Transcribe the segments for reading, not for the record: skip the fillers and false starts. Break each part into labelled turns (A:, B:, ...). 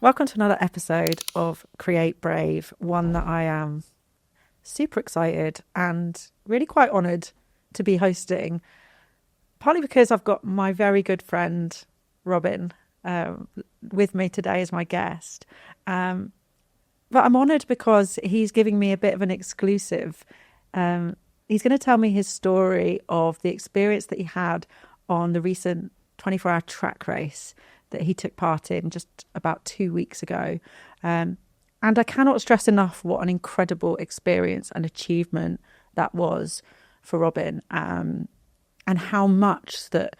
A: Welcome to another episode of Create Brave, one that I am super excited and really quite honoured to be hosting, partly because I've got my very good friend Robin with me today as my guest. But I'm honoured because he's giving me a bit of an exclusive. He's going to tell me his story of the experience that he had on the recent 24-hour track race that he took part in just about 2 weeks ago. And I cannot stress enough what an incredible experience and achievement that was for Robin, and how much that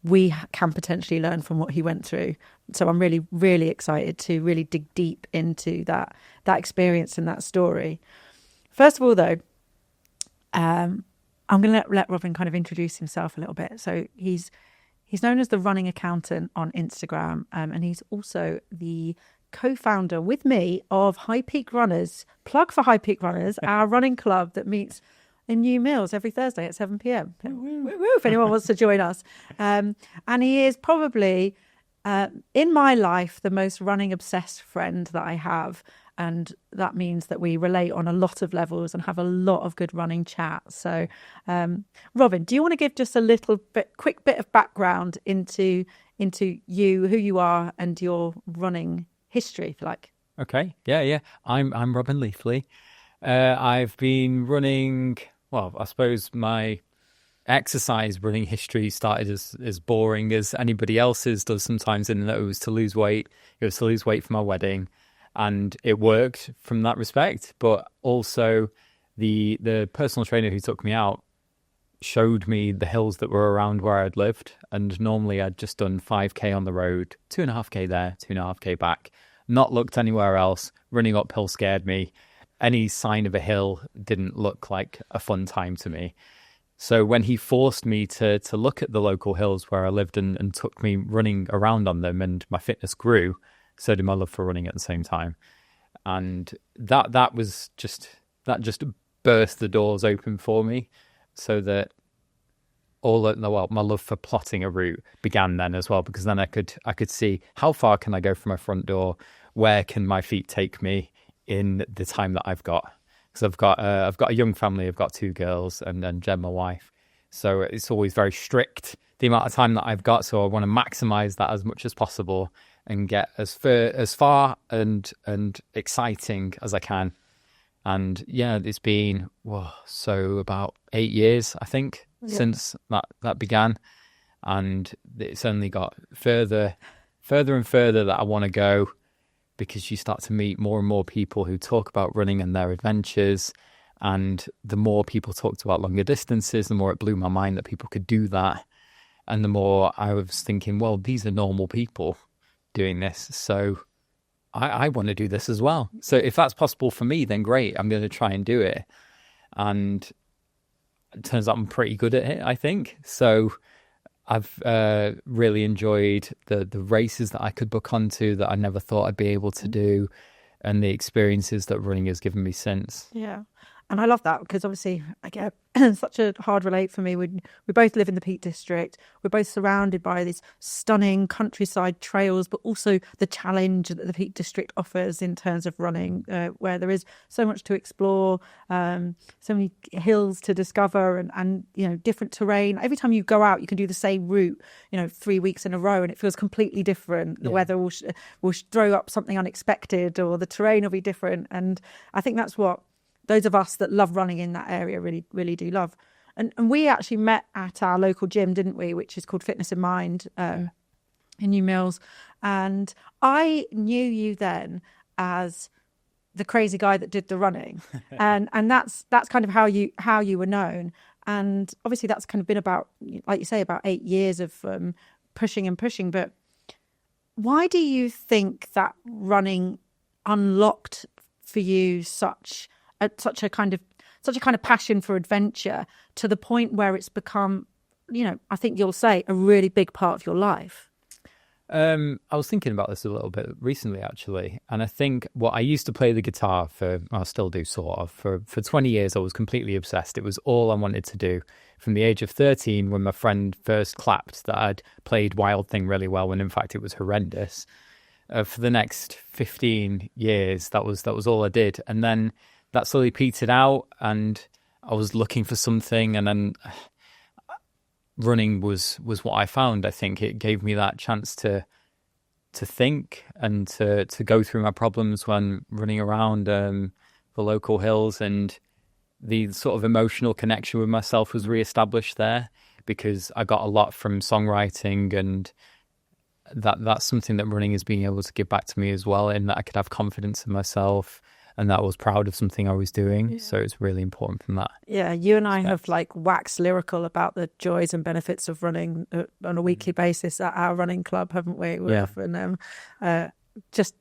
A: we can potentially learn from what he went through. So I'm really, really excited to really dig deep into that experience and that story. First of all, though, I'm going to let Robin kind of introduce himself a little bit. So he's known as the running accountant on Instagram, and he's also the co-founder with me of High Peak Runners. Plug for High Peak Runners, our running club that meets in New Mills every Thursday at 7 p.m. If anyone wants to join us. And he is probably, in my life, the most running obsessed friend that I have. And that means that we relate on a lot of levels and have a lot of good running chat. So, Robin, do you want to give just a quick bit of background into you, who you are, and your running history, if you like?
B: Okay, yeah. I'm Robin Leathley. I've been running. Well, I suppose my exercise running history started as boring as anybody else's does sometimes, in that it was to lose weight. It was to lose weight for my wedding. And it worked from that respect, but also the personal trainer who took me out showed me the hills that were around where I'd lived. And normally I'd just done 5K on the road, 2.5K there, 2.5K back, not looked anywhere else. Running uphill scared me. Any sign of a hill didn't look like a fun time to me. So when he forced me to look at the local hills where I lived and took me running around on them, and my fitness grew, so did my love for running at the same time. And that just burst the doors open for me, so that my love for plotting a route began then as well, because then I could see how far can I go from my front door, where can my feet take me in the time that I've got. Because I've got a young family, I've got 2 girls, and then Jen, my wife. So it's always very strict, the amount of time that I've got. So I want to maximize that as much as possible and get as far and exciting as I can. And yeah, it's been so about 8 years, I think, since that began, and it's only got further and further that I want to go, because you start to meet more and more people who talk about running and their adventures. And the more people talked about longer distances, the more it blew my mind that people could do that. And the more I was thinking, well, these are normal people doing this, so I want to do this as well. So if that's possible for me, then great, I'm going to try and do it. And it turns out I'm pretty good at it, I think. So I've really enjoyed the races that I could book onto that I never thought I'd be able to do, and the experiences that running has given me since.
A: Yeah. And I love that, because obviously, again, such a hard relate for me. We both live in the Peak District. We're both surrounded by these stunning countryside trails, but also the challenge that the Peak District offers in terms of running, where there is so much to explore, so many hills to discover, and different terrain. Every time you go out, you can do the same route, 3 weeks in a row, and it feels completely different. The weather will throw up something unexpected, or the terrain will be different. And I think that's what those of us that love running in that area really, really do love. And we actually met at our local gym, didn't we, which is called Fitness in Mind in New Mills. And I knew you then as the crazy guy that did the running. and that's kind of how you were known. And obviously that's kind of been about, like you say, about 8 years of pushing. But why do you think that running unlocked for you such a kind of passion for adventure, to the point where it's become, I think you'll say, a really big part of your life?
B: I was thinking about this a little bit recently, actually, and I think I used to play the guitar I still do sort of, for 20 years. I was completely obsessed. It was all I wanted to do. From the age of 13, when my friend first clapped that I'd played Wild Thing really well, when in fact it was horrendous. for the next 15 years. That was all I did. And then that slowly petered out, and I was looking for something, and then running was what I found. I think it gave me that chance to think and to go through my problems when running around the local hills, and the sort of emotional connection with myself was reestablished there, because I got a lot from songwriting, and that's something that running is being able to give back to me as well, in that I could have confidence in myself and that I was proud of something I was doing. Yeah. So it's really important from that.
A: Yeah, you and I have like waxed lyrical about the joys and benefits of running on a weekly basis at our running club, haven't we? We're often just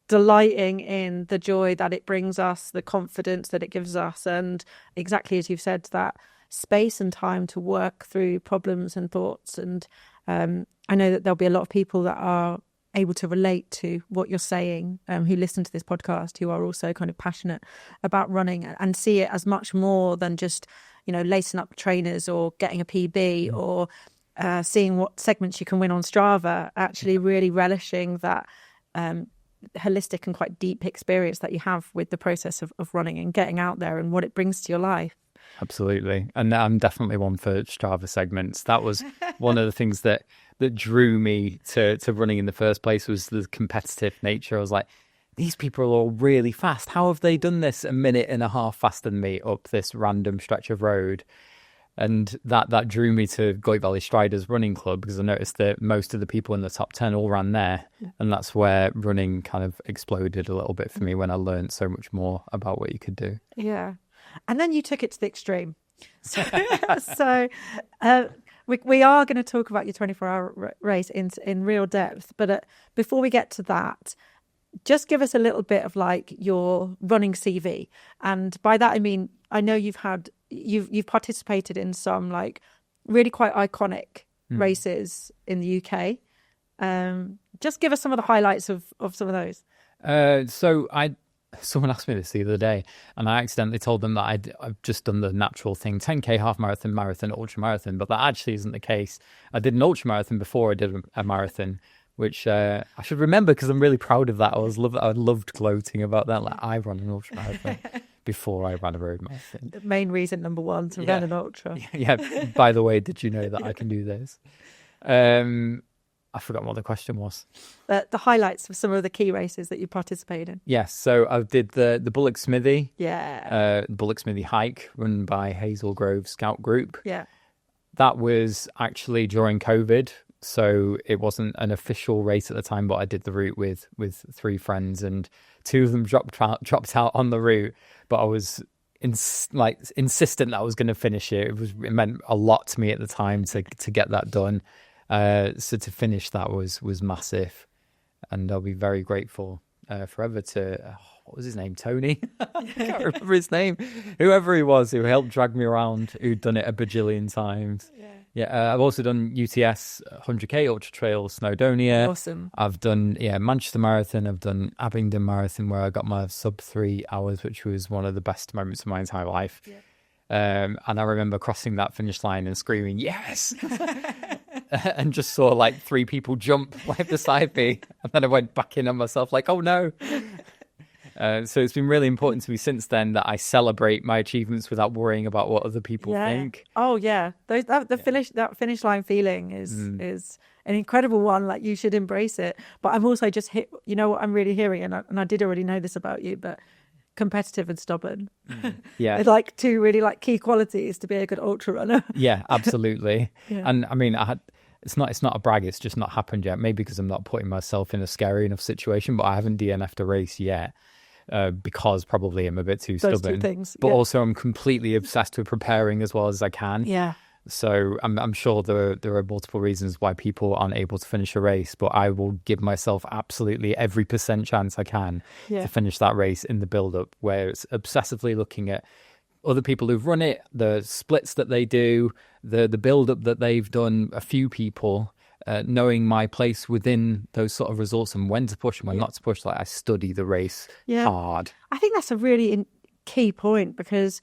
A: delighting in the joy that it brings us, the confidence that it gives us, and exactly as you've said, that space and time to work through problems and thoughts. And I know that there'll be a lot of people that are able to relate to what you're saying, who listen to this podcast, who are also kind of passionate about running and see it as much more than just, you know, lacing up trainers or getting a PB or seeing what segments you can win on Strava, actually really relishing that holistic and quite deep experience that you have with the process of running and getting out there and what it brings to your life.
B: Absolutely. And I'm definitely one for Strava segments. That was one of the things that drew me to running in the first place, was the competitive nature. I was like, these people are all really fast. How have they done this a minute and a half faster than me up this random stretch of road? And that drew me to Goit Valley Striders Running Club, because I noticed that most of the people in the top 10 all ran there. And that's where running kind of exploded a little bit for me, when I learned so much more about what you could do.
A: Yeah. And then you took it to the extreme. So we are going to talk about your 24-hour race in real depth. But before we get to that, just give us a little bit of like your running CV. And by that, I mean, I know you've participated in some like really quite iconic races in the UK. Just give us some of the highlights of some of those.
B: Someone asked me this the other day, and I accidentally told them that I've just done the natural thing, 10K, half marathon, marathon, ultra marathon, but that actually isn't the case. I did an ultra marathon before I did a marathon, which I should remember, because I'm really proud of that. I loved gloating about that. Like, I ran an ultra marathon before I ran a road marathon.
A: The main reason, number one, to run an ultra.
B: Yeah. By the way, did you know that I can do this? I forgot what the question was.
A: The highlights of some of the key races that you participated in.
B: Yes, so I did the Bullock Smithy.
A: Yeah.
B: Bullock Smithy hike, run by Hazel Grove Scout Group.
A: Yeah.
B: That was actually during COVID, so it wasn't an official race at the time, but I did the route with 3 friends, and 2 of them dropped out on the route, but I was insistent that I was going to finish it. It meant a lot to me at the time to get that done. So to finish that was massive, and I'll be very grateful forever to what was his name, Tony? I can't remember his name. Whoever he was who helped drag me around, who'd done it a bajillion times. Yeah. I've also done UTS 100K Ultra Trail Snowdonia.
A: Awesome.
B: I've done Manchester Marathon. I've done Abingdon Marathon, where I got my sub 3 hours, which was one of the best moments of my entire life. Yeah. And I remember crossing that finish line and screaming, yes! And just saw like 3 people jump right beside me. And then I went back in on myself like, oh no. So it's been really important to me since then that I celebrate my achievements without worrying about what other people think.
A: Oh yeah. That finish line feeling is an incredible one. Like, you should embrace it. But I'm also just you know what I'm really hearing, and I did already know this about you, but competitive and stubborn.
B: Yeah.
A: It's like 2 really like key qualities to be a good ultra runner.
B: Yeah, absolutely. And I mean, it's not a brag, it's just not happened yet. Maybe because I'm not putting myself in a scary enough situation, but I haven't DNF'd a race yet. Because probably I'm a bit too
A: Those
B: stubborn.
A: 2 things.
B: But also I'm completely obsessed with preparing as well as I can.
A: Yeah.
B: So I'm sure there are multiple reasons why people aren't able to finish a race, but I will give myself absolutely every % chance I can to finish that race in the build-up, where it's obsessively looking at other people who've run it, the splits that they do, the build-up that they've done, a few people, knowing my place within those sort of results and when to push and when not to push. Like, I study the race hard.
A: I think that's a really key point, because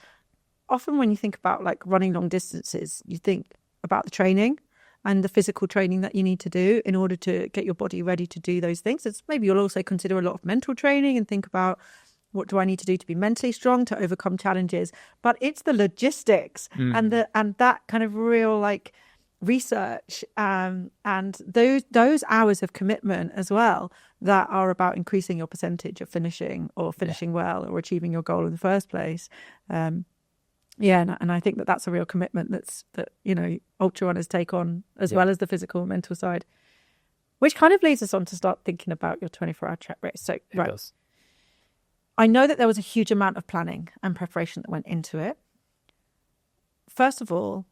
A: often when you think about like running long distances, you think about the training and the physical training that you need to do in order to get your body ready to do those things. It's maybe you'll also consider a lot of mental training and think about, what do I need to do to be mentally strong to overcome challenges? But it's the logistics and that kind of real like research and those hours of commitment as well that are about increasing your percentage of finishing well or achieving your goal in the first place. And I think that's a real commitment that ultra runners take on as well as the physical and mental side, which kind of leads us on to start thinking about your 24-hour track race. So right.
B: Does.
A: I know that there was a huge amount of planning and preparation that went into it. First of all,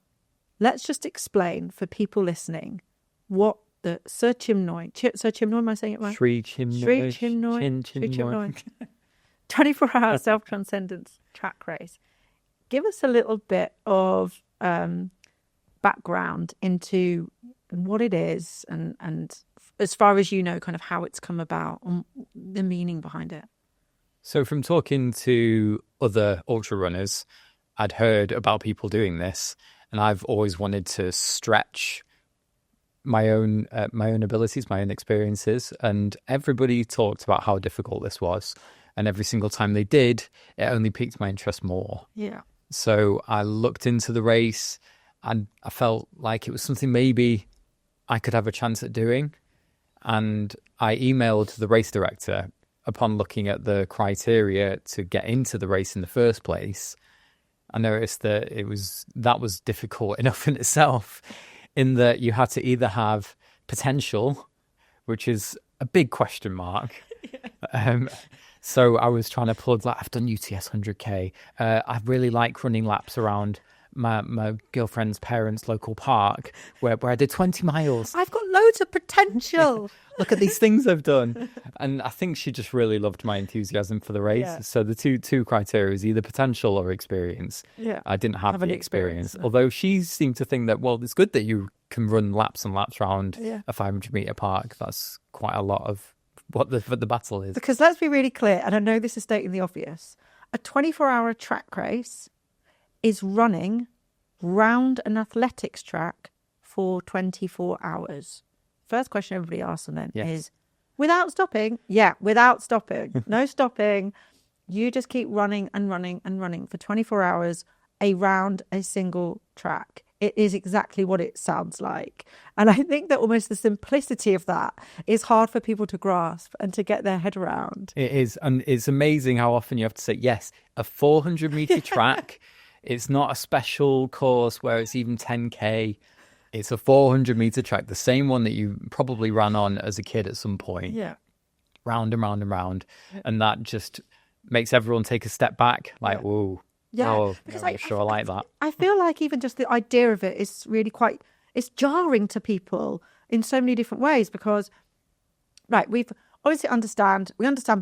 A: let's just explain for people listening what the Sir Chimnoy, am I saying it right?
B: Sri Chimnoy.
A: 24-hour self-transcendence track race. Give us a little bit of background into what it is and as far as you know, kind of how it's come about and the meaning behind it.
B: So from talking to other ultra runners, I'd heard about people doing this, and I've always wanted to stretch my own abilities, my own experiences, and everybody talked about how difficult this was, and every single time they did, it only piqued my interest more.
A: Yeah.
B: So I looked into the race, and I felt like it was something maybe I could have a chance at doing, and I emailed the race director upon looking at the criteria to get into the race in the first place. I noticed that that was difficult enough in itself, in that you had to either have potential, which is a big question mark. So I was trying to plug, like, I've done UTS 100K. I really like running laps around my girlfriend's parents' local park where I did 20 miles.
A: I've got loads of potential.
B: Look at these things I've done. And I think she just really loved my enthusiasm for the race. Yeah. So the two criteria is either potential or experience.
A: Yeah.
B: I didn't have the experience. Although she seemed to think that, well, it's good that you can run laps and laps around a 500-meter park. That's quite a lot of what the battle is.
A: Because let's be really clear, and I know this is stating the obvious, a 24-hour track race is running round an athletics track for 24 hours. First question everybody asks them then is, without stopping? Yeah, without stopping. No stopping. You just keep running and running and running for 24 hours around a single track. It is exactly what it sounds like. And I think that almost the simplicity of that is hard for people to grasp and to get their head around.
B: It is. And it's amazing how often you have to say, yes, a 400-meter track. It's not a special course where it's even 10K. It's a 400-meter track, the same one that you probably ran on as a kid at some point.
A: Yeah.
B: Round and round and round. And that just makes everyone take a step back. Like, whoa.
A: Yeah.
B: Oh, because I'm sure I like that.
A: I feel like even just the idea of it is really it's jarring to people in so many different ways because, right, we understand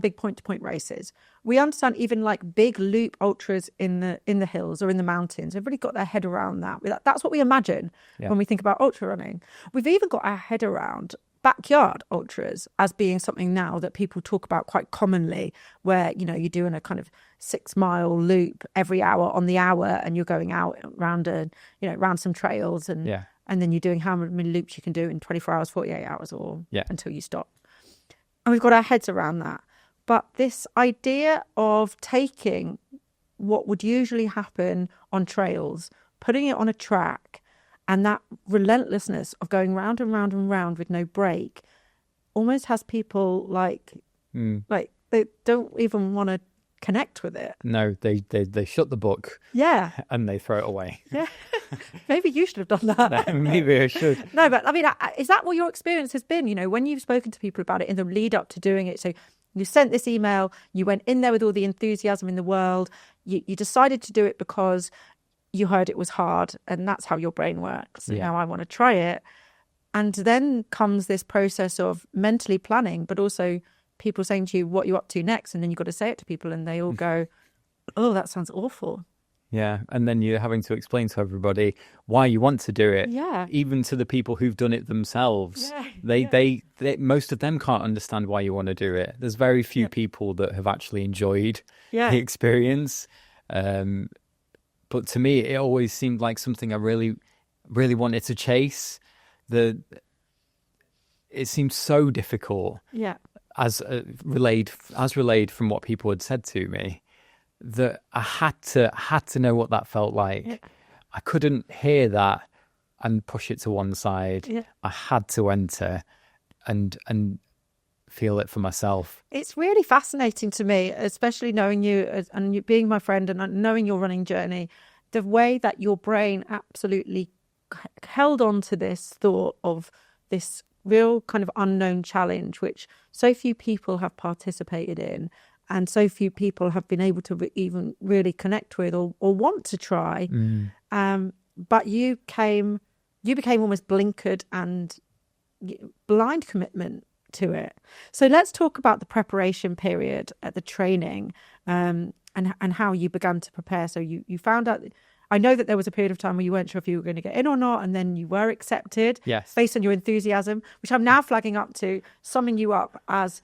A: big point-to-point races. We understand even like big loop ultras in the hills or in the mountains. Everybody got their head around that. That's what we imagine when we think about ultra running. We've even got our head around backyard ultras as being something now that people talk about quite commonly, where you're doing a kind of 6-mile loop every hour on the hour, and you're going out around around some trails, and then you're doing how many loops you can do in 24 hours, 48 hours, or until you stop. And we've got our heads around that. But this idea of taking what would usually happen on trails, putting it on a track, and that relentlessness of going round and round and round with no break almost has people like they don't even want to connect with it.
B: No, they shut the book.
A: Yeah.
B: And they throw it away.
A: Yeah. Maybe you should have done that.
B: No, maybe I should.
A: No, but I mean, is that what your experience has been? When you've spoken to people about it in the lead up to doing it? So you sent this email, you went in there with all the enthusiasm in the world, you decided to do it because you heard it was hard, and that's how your brain works. Yeah. Now I want to try it. And then comes this process of mentally planning, but also people saying to you, what you're up to next. And then you've got to say it to people and they all go, oh, that sounds awful.
B: Yeah. And then you're having to explain to everybody why you want to do it.
A: Yeah.
B: Even to the people who've done it themselves.
A: Yeah.
B: They most of them can't understand why you want to do it. There's very few people that have actually enjoyed the experience. But to me, it always seemed like something I really, really wanted to chase. it seemed so difficult
A: Yeah.
B: as relayed from what people had said to me, that I had to know what that felt like.
A: Yeah.
B: I couldn't hear that and push it to one side.
A: Yeah.
B: I had to enter and feel it for myself.
A: It's really fascinating to me, especially knowing you and you being my friend and knowing your running journey, the way that your brain absolutely held on to this thought of this real kind of unknown challenge, which so few people have participated in and so few people have been able to even really connect with or want to try. But you became almost blinkered and blind commitment to it. So let's talk about the preparation period at the training, and how you began to prepare. So you found out, I know that there was a period of time where you weren't sure if you were going to get in or not, and then you were accepted.
B: Yes.
A: Based on your enthusiasm, which I'm now flagging up to, summing you up as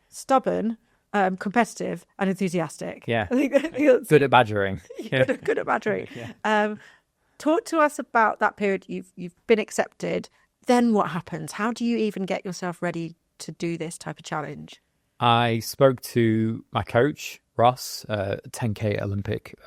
A: stubborn, competitive and enthusiastic.
B: Yeah.
A: I think that's
B: Good at badgering.
A: good at badgering. Talk to us about that period. You've been accepted. Then what happens? How do you even get yourself ready to do this type of challenge?
B: I spoke to my coach, Ross, 10K Olympic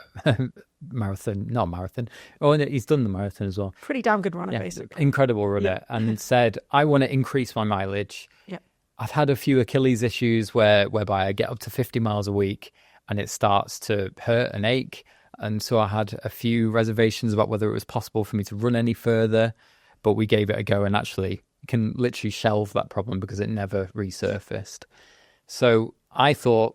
B: not marathon. Oh, and he's done the marathon as well.
A: Pretty damn good runner, basically.
B: Incredible runner. And said, I want to increase my mileage.
A: Yeah.
B: I've had a few Achilles issues whereby I get up to 50 miles a week and it starts to hurt and ache. And so I had a few reservations about whether it was possible for me to run any further. But we gave it a go and actually can literally shelve that problem because it never resurfaced. So I thought,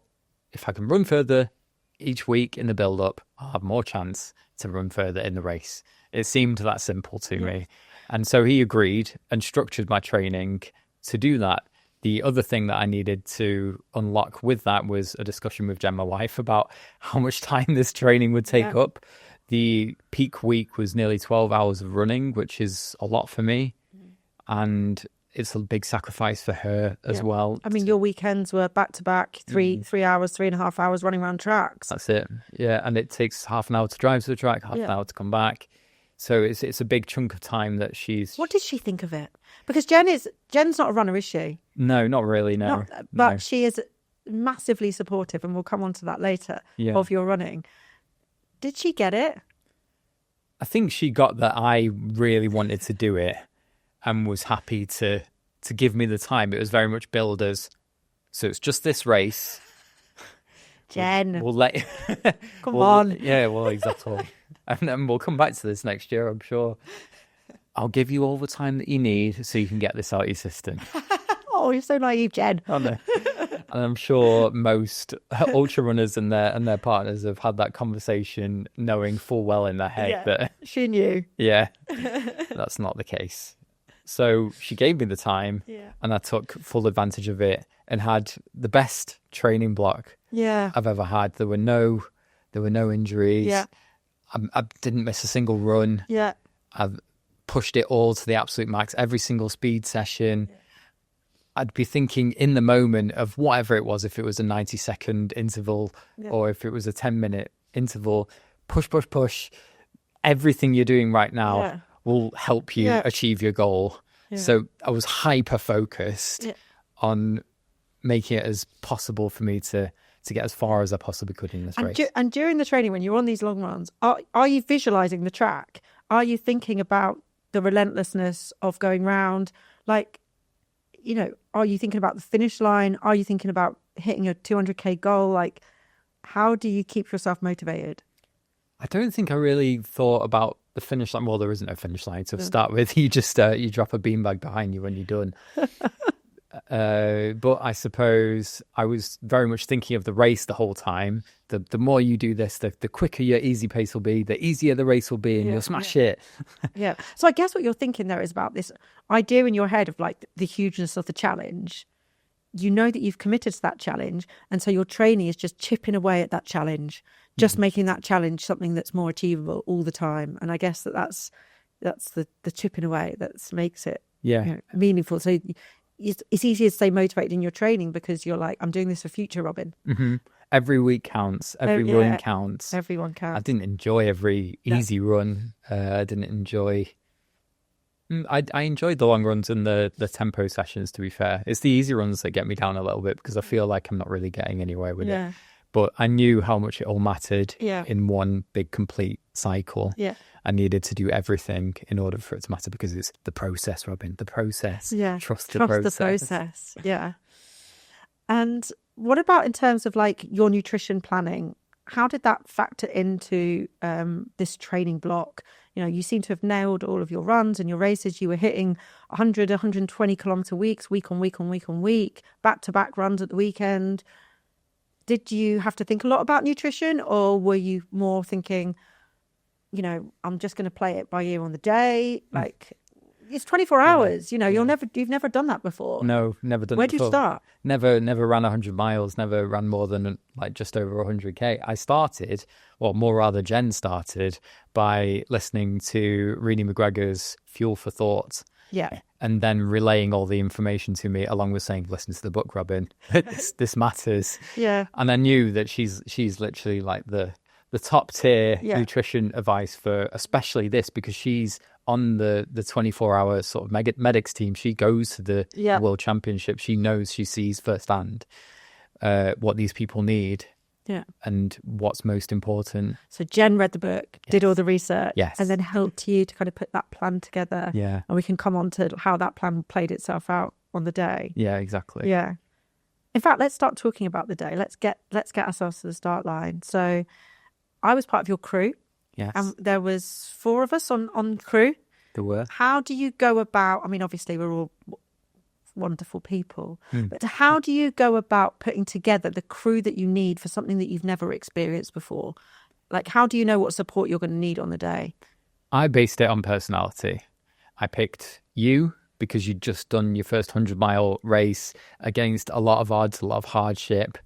B: if I can run further each week in the build-up, I'll have more chance to run further in the race. It seemed that simple to me. And so he agreed and structured my training to do that. The other thing that I needed to unlock with that was a discussion with Jen, my wife, about how much time this training would take up. The peak week was nearly 12 hours of running, which is a lot for me. And it's a big sacrifice for her as well.
A: I mean, your weekends were back to back, 3 hours, 3.5 hours running around tracks.
B: That's it. Yeah. And it takes half an hour to drive to the track, half an hour to come back. So it's a big chunk of time that she's...
A: What did she think of it? Because Jen's not a runner, is she?
B: No, not really, no.
A: But she is massively supportive, and we'll come on to that later, of your running. Did she get it?
B: I think she got that I really wanted to do it and was happy to give me the time. It was very much billed as, so it's just this race.
A: Jen.
B: We'll let you...
A: Come on.
B: Yeah, well, exactly. And then we'll come back to this next year, I'm sure. I'll give you all the time that you need so you can get this out of your system.
A: Oh, you're so naive, Jen.
B: I know. And I'm sure most ultra runners and their partners have had that conversation knowing full well in their head that...
A: She knew.
B: Yeah, that's not the case. So she gave me the time and I took full advantage of it and had the best training block I've ever had. There were no injuries.
A: Yeah.
B: I didn't miss a single run.
A: Yeah.
B: I've pushed it all to the absolute max, every single speed session. Yeah. I'd be thinking in the moment of whatever it was, if it was a 90-second interval or if it was a 10-minute interval, push. Everything you're doing right now will help you achieve your goal. Yeah. So I was hyper-focused on making it as possible for me to get as far as I possibly could in this race.
A: And during the training, when you're on these long runs, are you visualising the track? Are you thinking about the relentlessness of going round? Like, you know, are you thinking about the finish line? Are you thinking about hitting a 200k goal? Like, how do you keep yourself motivated?
B: I don't think I really thought about the finish line. Well, there isn't a finish line to start with. You just you drop a beanbag behind you when you're done. But I suppose I was very much thinking of the race the whole time. The more you do this, the quicker your easy pace will be, the easier the race will be, and you'll smash it.
A: Yeah. So I guess what you're thinking there is about this idea in your head of like the hugeness of the challenge. You know that you've committed to that challenge, and so your training is just chipping away at that challenge, just making that challenge something that's more achievable all the time. And I guess that's the chipping away that makes it meaningful. So it's easier to stay motivated in your training because you're like, I'm doing this for future Robin.
B: Mm-hmm. Every week counts. Every run counts.
A: Everyone counts.
B: I didn't enjoy every easy run. I didn't enjoy I enjoyed the long runs and the tempo sessions, to be fair. It's the easy runs that get me down a little bit because I feel like I'm not really getting anywhere with it. But I knew how much it all mattered in one big complete cycle.
A: Yeah.
B: I needed to do everything in order for it to matter because it's the process, Robin, the process.
A: Yeah.
B: Trust the
A: process. Yeah. And what about in terms of like your nutrition planning? How did that factor into this training block? You know, you seem to have nailed all of your runs and your races. You were hitting 100, 120 kilometer weeks, week on week on week on week, back-to-back runs at the weekend. Did you have to think a lot about nutrition, or were you more thinking, you know, I'm just going to play it by ear on the day? Like, it's 24 hours, you know, you've never done that before.
B: No, never done it before.
A: Where did you start?
B: Never ran 100 miles, never ran more than like just over 100K. I started, or more rather Jen started, by listening to Reenie McGregor's Fuel for Thought.
A: Yeah.
B: And then relaying all the information to me, along with saying, listen to the book, Robin. this matters.
A: Yeah.
B: And I knew that she's literally like the top tier nutrition advice for especially this, because she's on the 24-hour sort of medics team. She goes to the World Championship. She knows, she sees firsthand what these people need.
A: Yeah.
B: And what's most important.
A: So Jen read the book, did all the research, and then helped you to kind of put that plan together.
B: Yeah.
A: And we can come on to how that plan played itself out on the day.
B: Yeah, exactly.
A: Yeah. In fact, let's start talking about the day. Let's get ourselves to the start line. So I was part of your crew.
B: Yes.
A: And there was 4 of us on crew.
B: There were.
A: How do you go about, I mean, obviously we're all wonderful people, but how do you go about putting together the crew that you need for something that you've never experienced before? Like, how do you know what support you're going to need on the day?
B: I based it on personality. I picked you because you'd just done your first 100-mile race against a lot of odds, a lot of hardship,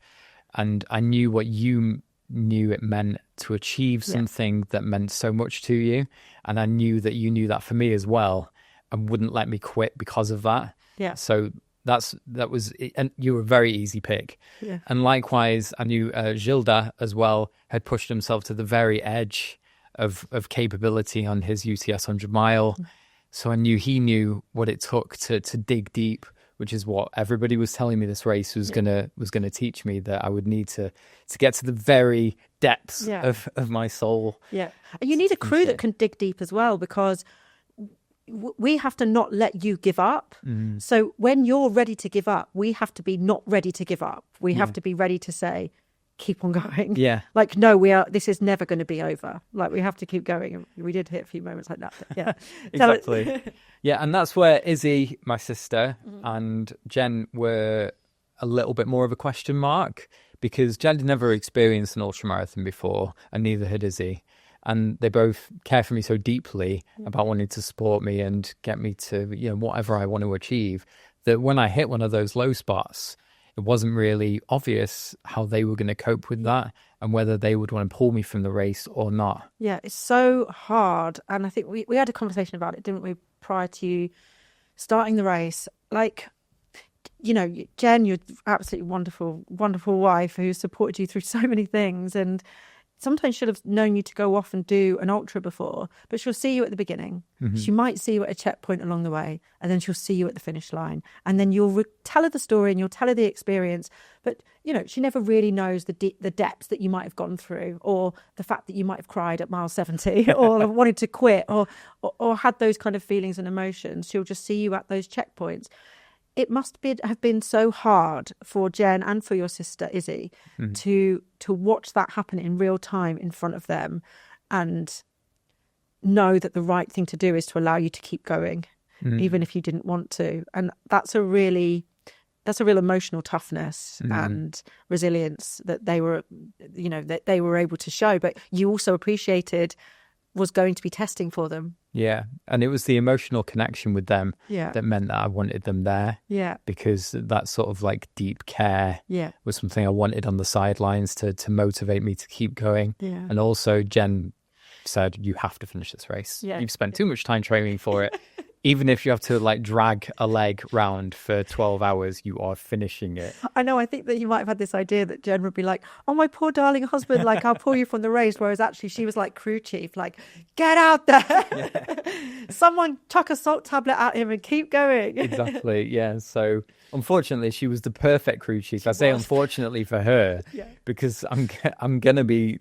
B: and I knew what you knew it meant to achieve something that meant so much to you, and I knew that you knew that for me as well and wouldn't let me quit because of that.
A: Yeah.
B: So that was, and you were a very easy pick.
A: Yeah.
B: And likewise, I knew Gilda as well had pushed himself to the very edge of capability on his UTS 100 mile. So I knew he knew what it took to dig deep, which is what everybody was telling me this race was gonna teach me, that I would need to get to the very depths of my soul.
A: Yeah. And you need a crew that can dig deep as well, because we have to not let you give up. So when you're ready to give up, we have to be not ready to give up. We have to be ready to say, keep on going.
B: Yeah.
A: Like, no, this is never going to be over. Like, we have to keep going. And we did hit a few moments like that. But yeah.
B: Exactly. Yeah. And that's where Izzy, my sister, and Jen were a little bit more of a question mark, because Jen had never experienced an ultramarathon before, and neither had Izzy. And they both care for me so deeply about wanting to support me and get me to, you know, whatever I want to achieve, that when I hit one of those low spots, it wasn't really obvious how they were going to cope with that and whether they would want to pull me from the race or not.
A: Yeah, it's so hard. And I think we had a conversation about it, didn't we, prior to you starting the race? Like, you know, Jen, you're absolutely wonderful, wonderful wife who supported you through so many things, and sometimes she'll have known you to go off and do an ultra before, but she'll see you at the beginning. She might see you at a checkpoint along the way, and then she'll see you at the finish line. And then you'll tell her the story and you'll tell her the experience. But, you know, she never really knows the depths that you might have gone through, or the fact that you might have cried at mile 70 or wanted to quit or had those kind of feelings and emotions. She'll just see you at those checkpoints. It must have been so hard for Jen and for your sister Izzy to watch that happen in real time in front of them, and know that the right thing to do is to allow you to keep going, even if you didn't want to. And that's a real emotional toughness and resilience that they were able to show. But you also appreciated was going to be testing for them.
B: Yeah. And it was the emotional connection with them
A: Yeah.
B: that meant that I wanted them there.
A: Yeah.
B: Because that sort of like deep care
A: Yeah.
B: was something I wanted on the sidelines to motivate me to keep going.
A: Yeah.
B: And also Jen said, you have to finish this race.
A: Yeah.
B: You've spent too much time training for it. even if you have to like drag a leg round for 12 hours, you are finishing it.
A: I know. I think that you might have had this idea that Jen would be like, "Oh, my poor darling husband, like I'll pull you from the race," whereas actually she was like crew chief, like, "Get out there, someone chuck a salt tablet at him and keep going."
B: Exactly. Yeah. So unfortunately, she was the perfect crew chief. I say unfortunately for her, because I'm gonna be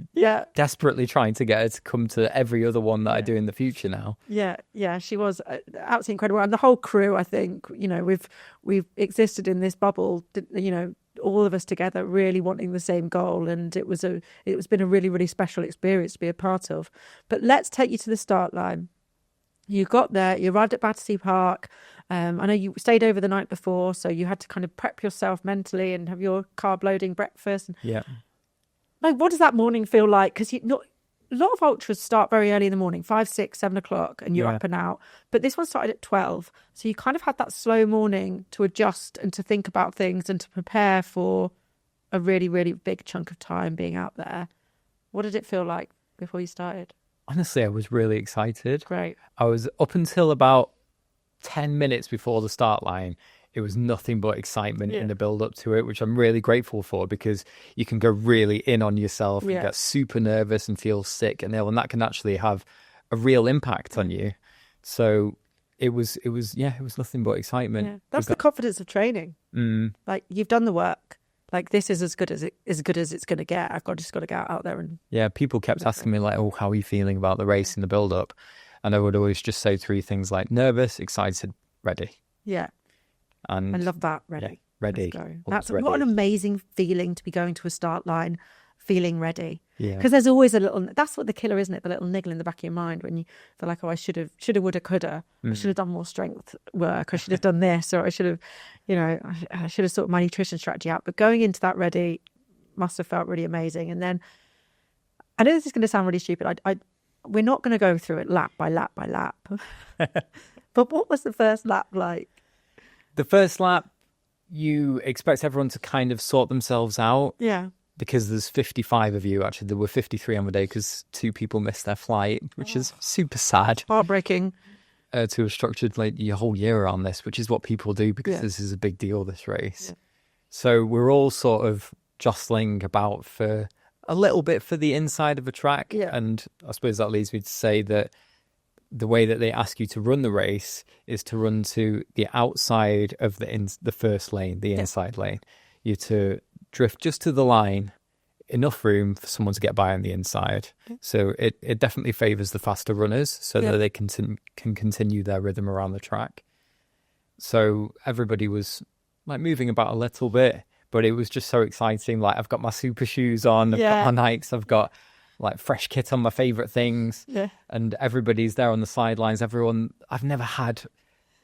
B: desperately trying to get her to come to every other one that I do in the future now.
A: Yeah, she was absolutely incredible, and the whole crew. I think we've existed in this bubble, all of us together, really wanting the same goal, and it's been a really, really special experience to be a part of. But let's take you to the start line. You got there, you arrived at Battersea Park. I know you stayed over the night before, so you had to kind of prep yourself mentally and have your carb loading breakfast.
B: Yeah.
A: Like, what does that morning feel like? Because a lot of ultras start very early in the morning, 5, 6, 7 o'clock, and you're up and out. But this one started at 12. So you kind of had that slow morning to adjust and to think about things and to prepare for a really, really big chunk of time being out there. What did it feel like before you started?
B: Honestly, I was really excited.
A: Great.
B: I was up until about 10 minutes before the start line. It was nothing but excitement in the build up to it, which I'm really grateful for, because you can go really in on yourself and get super nervous and feel sick and ill, and that can actually have a real impact on you. So it was nothing but excitement.
A: Yeah. That's the confidence of training. Like, you've done the work. Like, this is as good as it's going to get. Just got to get out there and
B: people kept asking me like, "Oh, how are you feeling about the race in the build up?" And I would always just say 3 things like nervous, excited, ready.
A: Yeah. And I love that. Ready.
B: Yeah, ready.
A: That's ready. What an amazing feeling to be going to a start line feeling ready.
B: Yeah.
A: Because there's always that's what the killer, isn't it? The little niggle in the back of your mind when you feel like, oh, I should have, woulda, coulda. I should have done more strength work. I should have done this, or I should have, I should have sorted my nutrition strategy out. But going into that ready must have felt really amazing. And then, I know this is going to sound really stupid. We're not going to go through it lap by lap by lap. But what was the first lap like?
B: The first lap, you expect everyone to kind of sort themselves out.
A: Yeah.
B: Because there's 55 of you. Actually, there were 53 on the day because 2 people missed their flight, which is super sad.
A: Heartbreaking.
B: To have structured like your whole year around this, which is what people do because this is a big deal, this race. Yeah. So we're all sort of jostling about for a little bit for the inside of a track. Yeah. And I suppose that leads me to say that the way that they ask you to run the race is to run to the outside of the first lane, the inside lane. You're to drift just to the line, enough room for someone to get by on the inside. So it definitely favours the faster runners so that they can continue their rhythm around the track. So everybody was like moving about a little bit, but it was just so exciting. Like, I've got my super shoes on, I've got my Nikes, I've got like fresh kit on my favourite things, and everybody's there on the sidelines. I've never had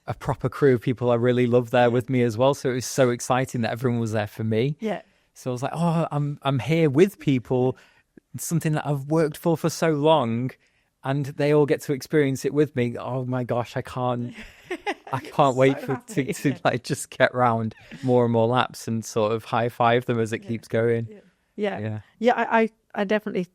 B: a proper crew of people I really love there with me as well. So it was so exciting that everyone was there for me. Yeah. So I was like, oh, I'm here with people, something that I've worked for so long, and they all get to experience it with me. Oh my gosh, I can't wait to like just get round more and more laps and sort of high five them as it keeps going.
A: Yeah. I definitely,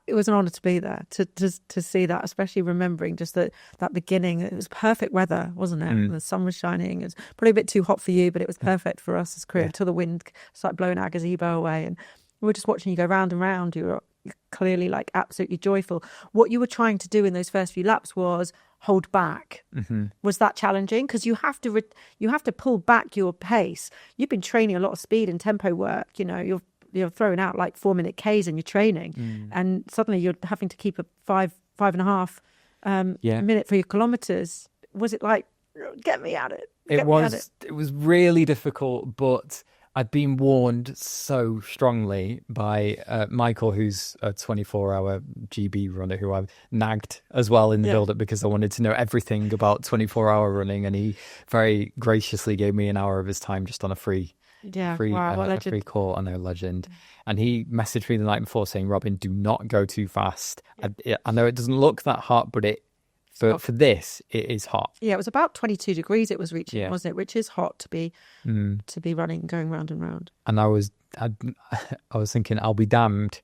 A: it was an honour to be there, to see that, especially remembering just that beginning. It was perfect weather, wasn't it? The sun was shining. It was probably a bit too hot for you, but it was perfect for us as crew until the wind started blowing our gazebo away. And we were just watching you go round and round. You were clearly like absolutely joyful. What you were trying to do in those first few laps was hold back. Was that challenging? Because you have to pull back your pace. You've been training a lot of speed and tempo work. You're throwing out like 4-minute Ks in your training, and suddenly you're having to keep a 5.5 minute for your kilometers. Was it like, get me at it?
B: It was really difficult, but I'd been warned so strongly by Michael, who's a 24-hour GB runner who I've nagged as well in the build-up because I wanted to know everything about 24-hour running, and he very graciously gave me an hour of his time just on a free call. I know, legend. And he messaged me the night before saying, Robin, do not go too fast. I know it doesn't look that hot, but for this, it is hot. Yeah,
A: it was about 22 degrees it was reaching, wasn't it? Which is hot to be running, going round and round.
B: And I was thinking, I'll be damned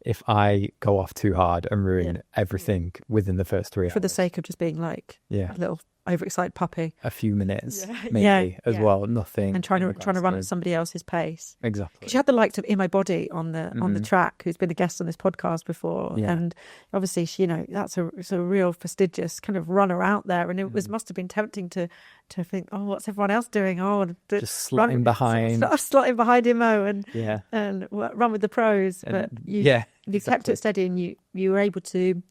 B: if I go off too hard and ruin everything within the first 3 hours.
A: For the sake of just being like a little overexcited puppy.
B: A few minutes, maybe, as well. Nothing.
A: And trying to run at somebody else's pace.
B: Exactly.
A: Because you had the likes of In My Body on the track, who's been a guest on this podcast before. Yeah. And obviously, she, that's a real fastidious kind of runner out there. And it must have been tempting to think, oh, what's everyone else doing? Oh,
B: just slotting behind.
A: Slotting behind Imo and run with the pros. But you kept it steady, and you were able to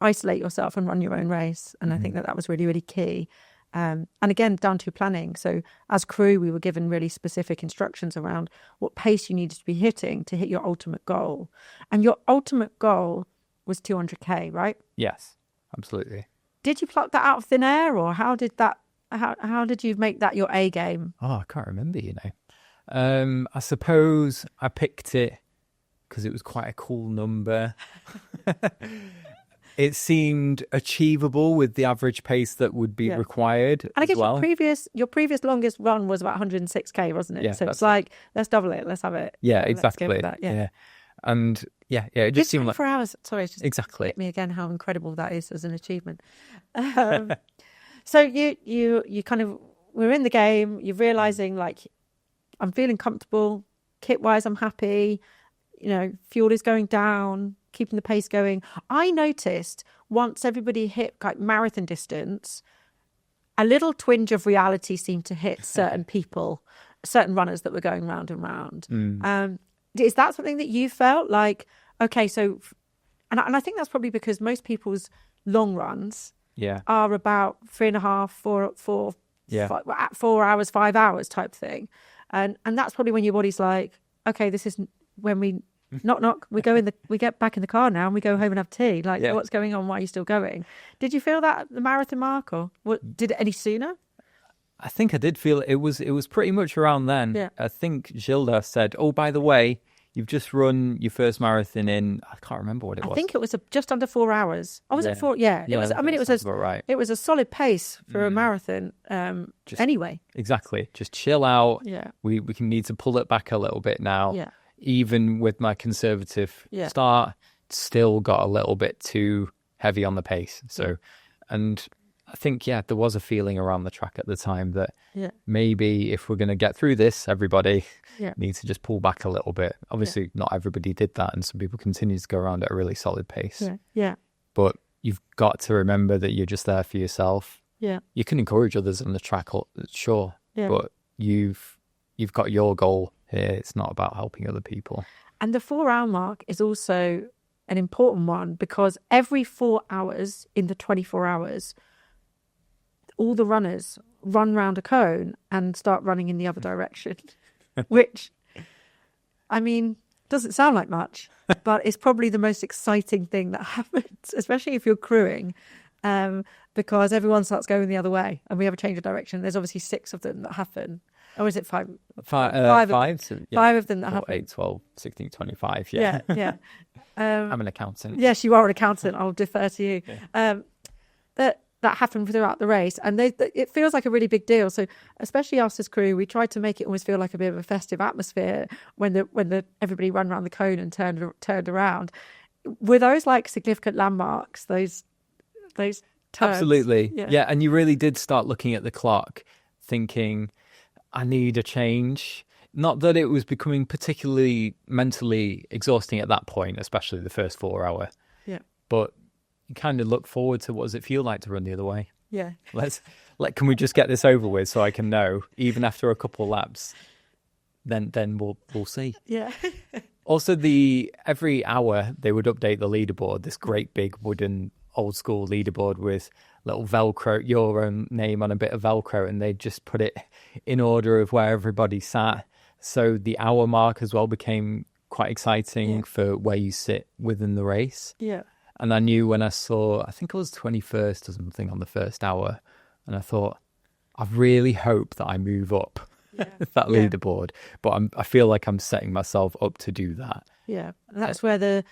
A: isolate yourself and run your own race. And I think that was really, really key. And again, down to planning. So as crew, we were given really specific instructions around what pace you needed to be hitting to hit your ultimate goal. And your ultimate goal was 200k, right?
B: Yes, absolutely.
A: Did you pluck that out of thin air, or how did you make that your A game?
B: Oh, I can't remember, I suppose I picked it because it was quite a cool number. It seemed achievable with the average pace that would be required.
A: And I guess
B: well.
A: your previous longest run was about 106k, wasn't it?
B: Yeah,
A: so it's like, let's double it, let's have it.
B: Yeah, exactly. That. Yeah. And it just seemed like
A: 4 hours. Sorry, it's just
B: exactly
A: hit me again how incredible that is as an achievement. So you kind of we're in the game. You're realizing like I'm feeling comfortable, kit wise. I'm happy. Fuel is going down. Keeping the pace going. I noticed once everybody hit like marathon distance, a little twinge of reality seemed to hit certain people, certain runners that were going round and round. Is that something that you felt like, okay, so, and I think that's probably because most people's long runs are about 3.5, 4 hours, 5 hours type thing. And that's probably when your body's like, okay, this is when we knock, we get back in the car now and we go home and have tea. Like, what's going on? Why are you still going? Did you feel that at the marathon mark, or did it any sooner?
B: I think I did feel it was pretty much around then.
A: Yeah.
B: I think Gilda said, oh, by the way, you've just run your first marathon in, I can't remember what it was.
A: I think it was just under 4 hours. Oh, was it 4? Yeah. It was. I mean, it was a solid pace for a marathon. Anyway.
B: Exactly. Just chill out.
A: Yeah.
B: We can need to pull it back a little bit now.
A: Yeah.
B: Even with my conservative start, still got a little bit too heavy on the pace. So, and I think, there was a feeling around the track at the time that maybe if we're going to get through this, everybody needs to just pull back a little bit. Obviously, not everybody did that, and some people continued to go around at a really solid pace.
A: Yeah.
B: But you've got to remember that you're just there for yourself.
A: Yeah.
B: You can encourage others on the track, sure, but you've got your goal here. It's not about helping other people.
A: And the 4 hour mark is also an important one, because every 4 hours in the 24 hours, all the runners run round a cone and start running in the other direction, which, I mean, doesn't sound like much, but it's probably the most exciting thing that happens, especially if you're crewing, because everyone starts going the other way and we have a change of direction. There's obviously 6 of them that happen. Or is it 5? Five of them that happen.
B: 8, 12, 16, 25.
A: Yeah.
B: I'm an accountant.
A: Yes, you are an accountant. I'll defer to you. That happened throughout the race, and it feels like a really big deal. So, especially us as crew, we tried to make it almost feel like a bit of a festive atmosphere when everybody ran around the cone and turned around. Were those like significant landmarks? Those turns?
B: Absolutely, yeah. And you really did start looking at the clock, thinking, I need a change. Not that it was becoming particularly mentally exhausting at that point, especially the first 4 hour.
A: Yeah.
B: But you kind of look forward to, what does it feel like to run the other way?
A: Yeah.
B: Can we just get this over with so I can know, even after a couple of laps, then we'll see.
A: Yeah.
B: Also, every hour they would update the leaderboard, this great big wooden old school leaderboard with little Velcro, your own name on a bit of Velcro, and they just put it in order of where everybody sat. So the hour mark as well became quite exciting for where you sit within the race.
A: Yeah.
B: And I knew when I saw, I think it was 21st or something on the first hour, and I thought, I really hope that I move up that leaderboard. But I feel like I'm setting myself up to do that.
A: Yeah. And that's where the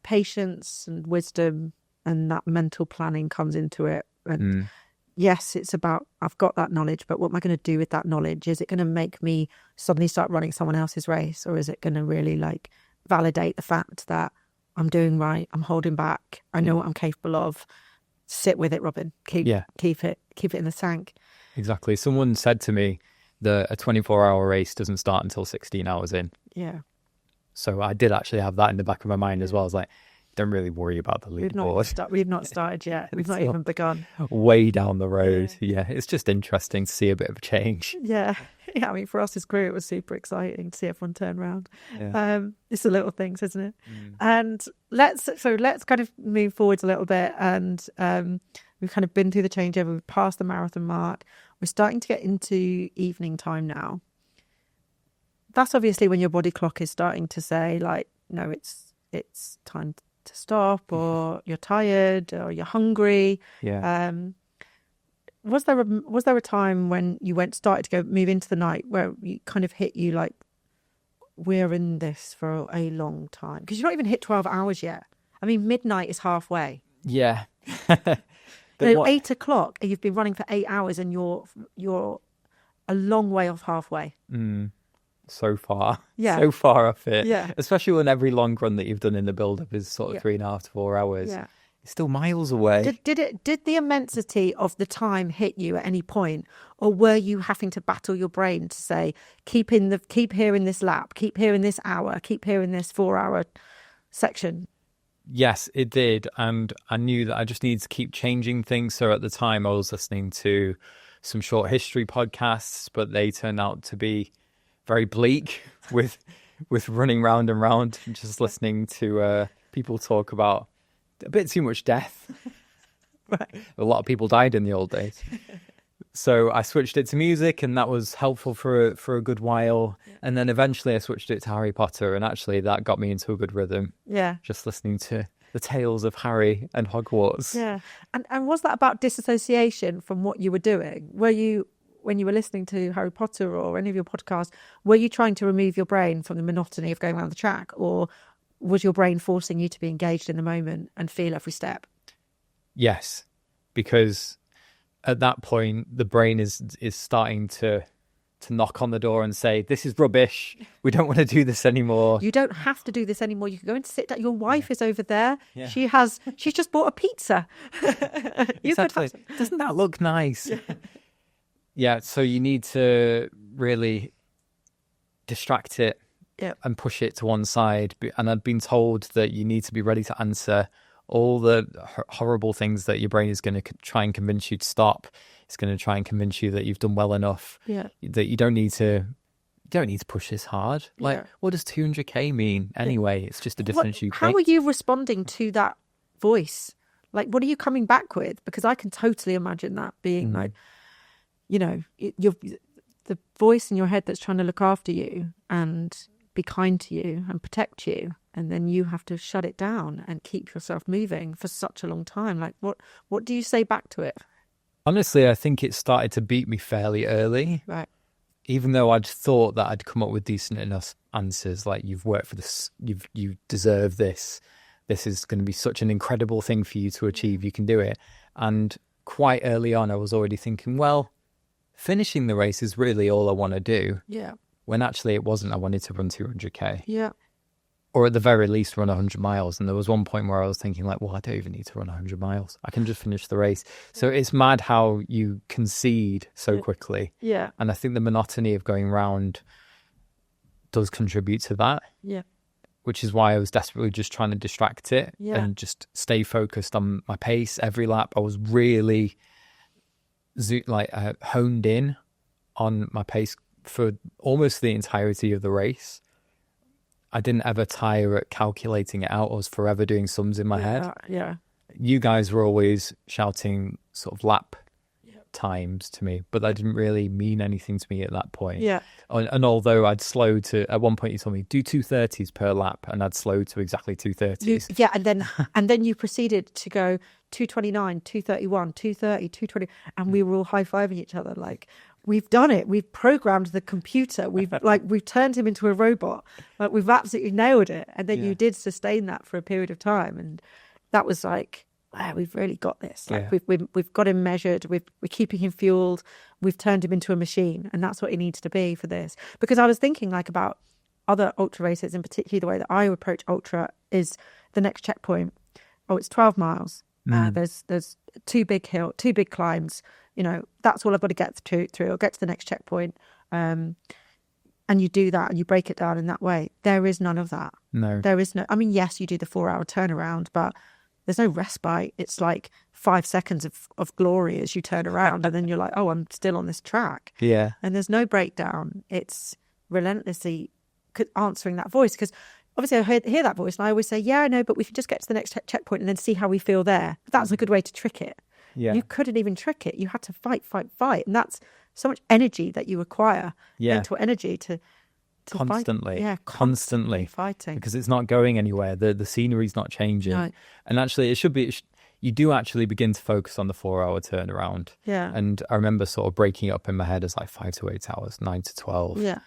A: patience and wisdom and that mental planning comes into it. And yes, it's about, I've got that knowledge, but what am I going to do with that knowledge? Is it going to make me suddenly start running someone else's race, or is it going to really like validate the fact that I'm doing right. I'm holding back. I know what I'm capable of. Sit with it, Robin. Keep it in the tank.
B: Exactly. Someone said to me that a 24-hour race doesn't start until 16 hours in.
A: Yeah.
B: So I did actually have that in the back of my mind as well. I was like, don't really worry about the leaderboard.
A: We've not started yet. We've not even begun.
B: Way down the road. Yeah. It's just interesting to see a bit of a change.
A: Yeah. I mean, for us as crew, it was super exciting to see everyone turn around.
B: Yeah.
A: It's the little things, isn't it? And let's kind of move forwards a little bit. And we've kind of been through the changeover. We've passed the marathon mark. We're starting to get into evening time now. That's obviously when your body clock is starting to say, like, no, it's time to stop, or you're tired, or you're hungry.
B: Yeah.
A: Was there a time when you started to move into the night where you kind of hit you like, we're in this for a long time? Because you've not even hit 12 hours yet. I mean, midnight is halfway.
B: Yeah.
A: 8 o'clock, and you've been running for 8 hours, and you're a long way off halfway.
B: So far.
A: Yeah.
B: So far off it.
A: Yeah.
B: Especially when every long run that you've done in the build-up is sort of 3.5 to 4 hours.
A: Yeah.
B: It's still miles away.
A: Did the immensity of the time hit you at any point, or were you having to battle your brain to say, keep hearing this lap, keep hearing this hour, keep hearing this 4-hour section?
B: Yes, it did. And I knew that I just needed to keep changing things. So at the time I was listening to some short history podcasts, but they turned out to be very bleak with running round and round and just listening to people talk about a bit too much death.
A: Right.
B: A lot of people died in the old days. So I switched it to music, and that was helpful for a good while. Yeah. And then eventually I switched it to Harry Potter, and actually that got me into a good rhythm.
A: Yeah.
B: Just listening to the tales of Harry and Hogwarts.
A: Yeah. And was that about disassociation from what you were doing? Were you, when you were listening to Harry Potter or any of your podcasts, were you trying to remove your brain from the monotony of going around the track, or was your brain forcing you to be engaged in the moment and feel every step?
B: Yes, because at that point the brain is starting to knock on the door and say, this is rubbish, we don't want to do this anymore.
A: You don't have to do this anymore. You can go and sit down. Your wife is over there.
B: Yeah.
A: She's just bought a pizza.
B: Exactly. Doesn't that look nice? Yeah, so you need to really distract it.
A: Yep.
B: And push it to one side. And I've been told that you need to be ready to answer all the horrible things that your brain is going to try and convince you to stop. It's going to try and convince you that you've done well enough.
A: Yeah.
B: That you don't need to push this hard. Like, what does 200k mean anyway? It's just a difference you
A: How
B: make.
A: are you responding to that voice? Like, what are you coming back with? Because I can totally imagine that being like, you know, you're the voice in your head that's trying to look after you and be kind to you and protect you, and then you have to shut it down and keep yourself moving for such a long time. Like, what do you say back to it?
B: Honestly, I think it started to beat me fairly early.
A: Right.
B: Even though I'd thought that I'd come up with decent enough answers, like, you've worked for this, you deserve this. This is going to be such an incredible thing for you to achieve. You can do it. And quite early on, I was already thinking, well, finishing the race is really all I want to do.
A: Yeah.
B: When actually it wasn't. I wanted to run 200k.
A: Yeah.
B: Or at the very least run 100 miles. And there was one point where I was thinking, like, well, I don't even need to run 100 miles. I can just finish the race. So it's mad how you concede so quickly.
A: Yeah.
B: And I think the monotony of going round does contribute to that.
A: Yeah.
B: Which is why I was desperately just trying to distract it and just stay focused on my pace every lap. I was really honed in on my pace for almost the entirety of the race. I didn't ever tire at calculating it out. I was forever doing sums in my head.
A: Yeah.
B: You guys were always shouting sort of lap times to me, but that didn't really mean anything to me at that point.
A: Yeah.
B: And although I'd slowed to, at one point you told me, do 230s per lap, and I'd slowed to exactly 230s.
A: And then you proceeded to go 229, 231, 230, 220, and we were all high-fiving each other like, we've done it. We've programmed the computer. We've turned him into a robot. Like, we've absolutely nailed it. And then you did sustain that for a period of time, and that was like, wow, we've really got this. Like, we've got him measured. We're keeping him fueled. We've turned him into a machine, and that's what he needs to be for this. Because I was thinking like about other ultra races, and particularly the way that I approach ultra is the next checkpoint. Oh, it's 12 miles. There's two big climbs. That's all I've got to get through. I'll get to the next checkpoint. And you do that and you break it down in that way. There is none of that.
B: No.
A: There is no, I mean, yes, you do the 4-hour turnaround, but there's no respite. It's like 5 seconds of glory as you turn around and then you're like, oh, I'm still on this track.
B: Yeah.
A: And there's no breakdown. It's relentlessly answering that voice, because obviously I hear that voice and I always say, yeah, I know, but we can just get to the next checkpoint and then see how we feel there. That's a good way to trick it.
B: Yeah.
A: You couldn't even trick it. You had to fight. And that's so much energy that you acquire, mental energy to
B: constantly
A: fight. Yeah,
B: constantly
A: fighting.
B: Because it's not going anywhere. The scenery's not changing.
A: No.
B: And actually, you do actually begin to focus on the 4-hour turnaround.
A: Yeah.
B: And I remember sort of breaking it up in my head as like 5 to 8 hours, 9 to 12.
A: Yeah.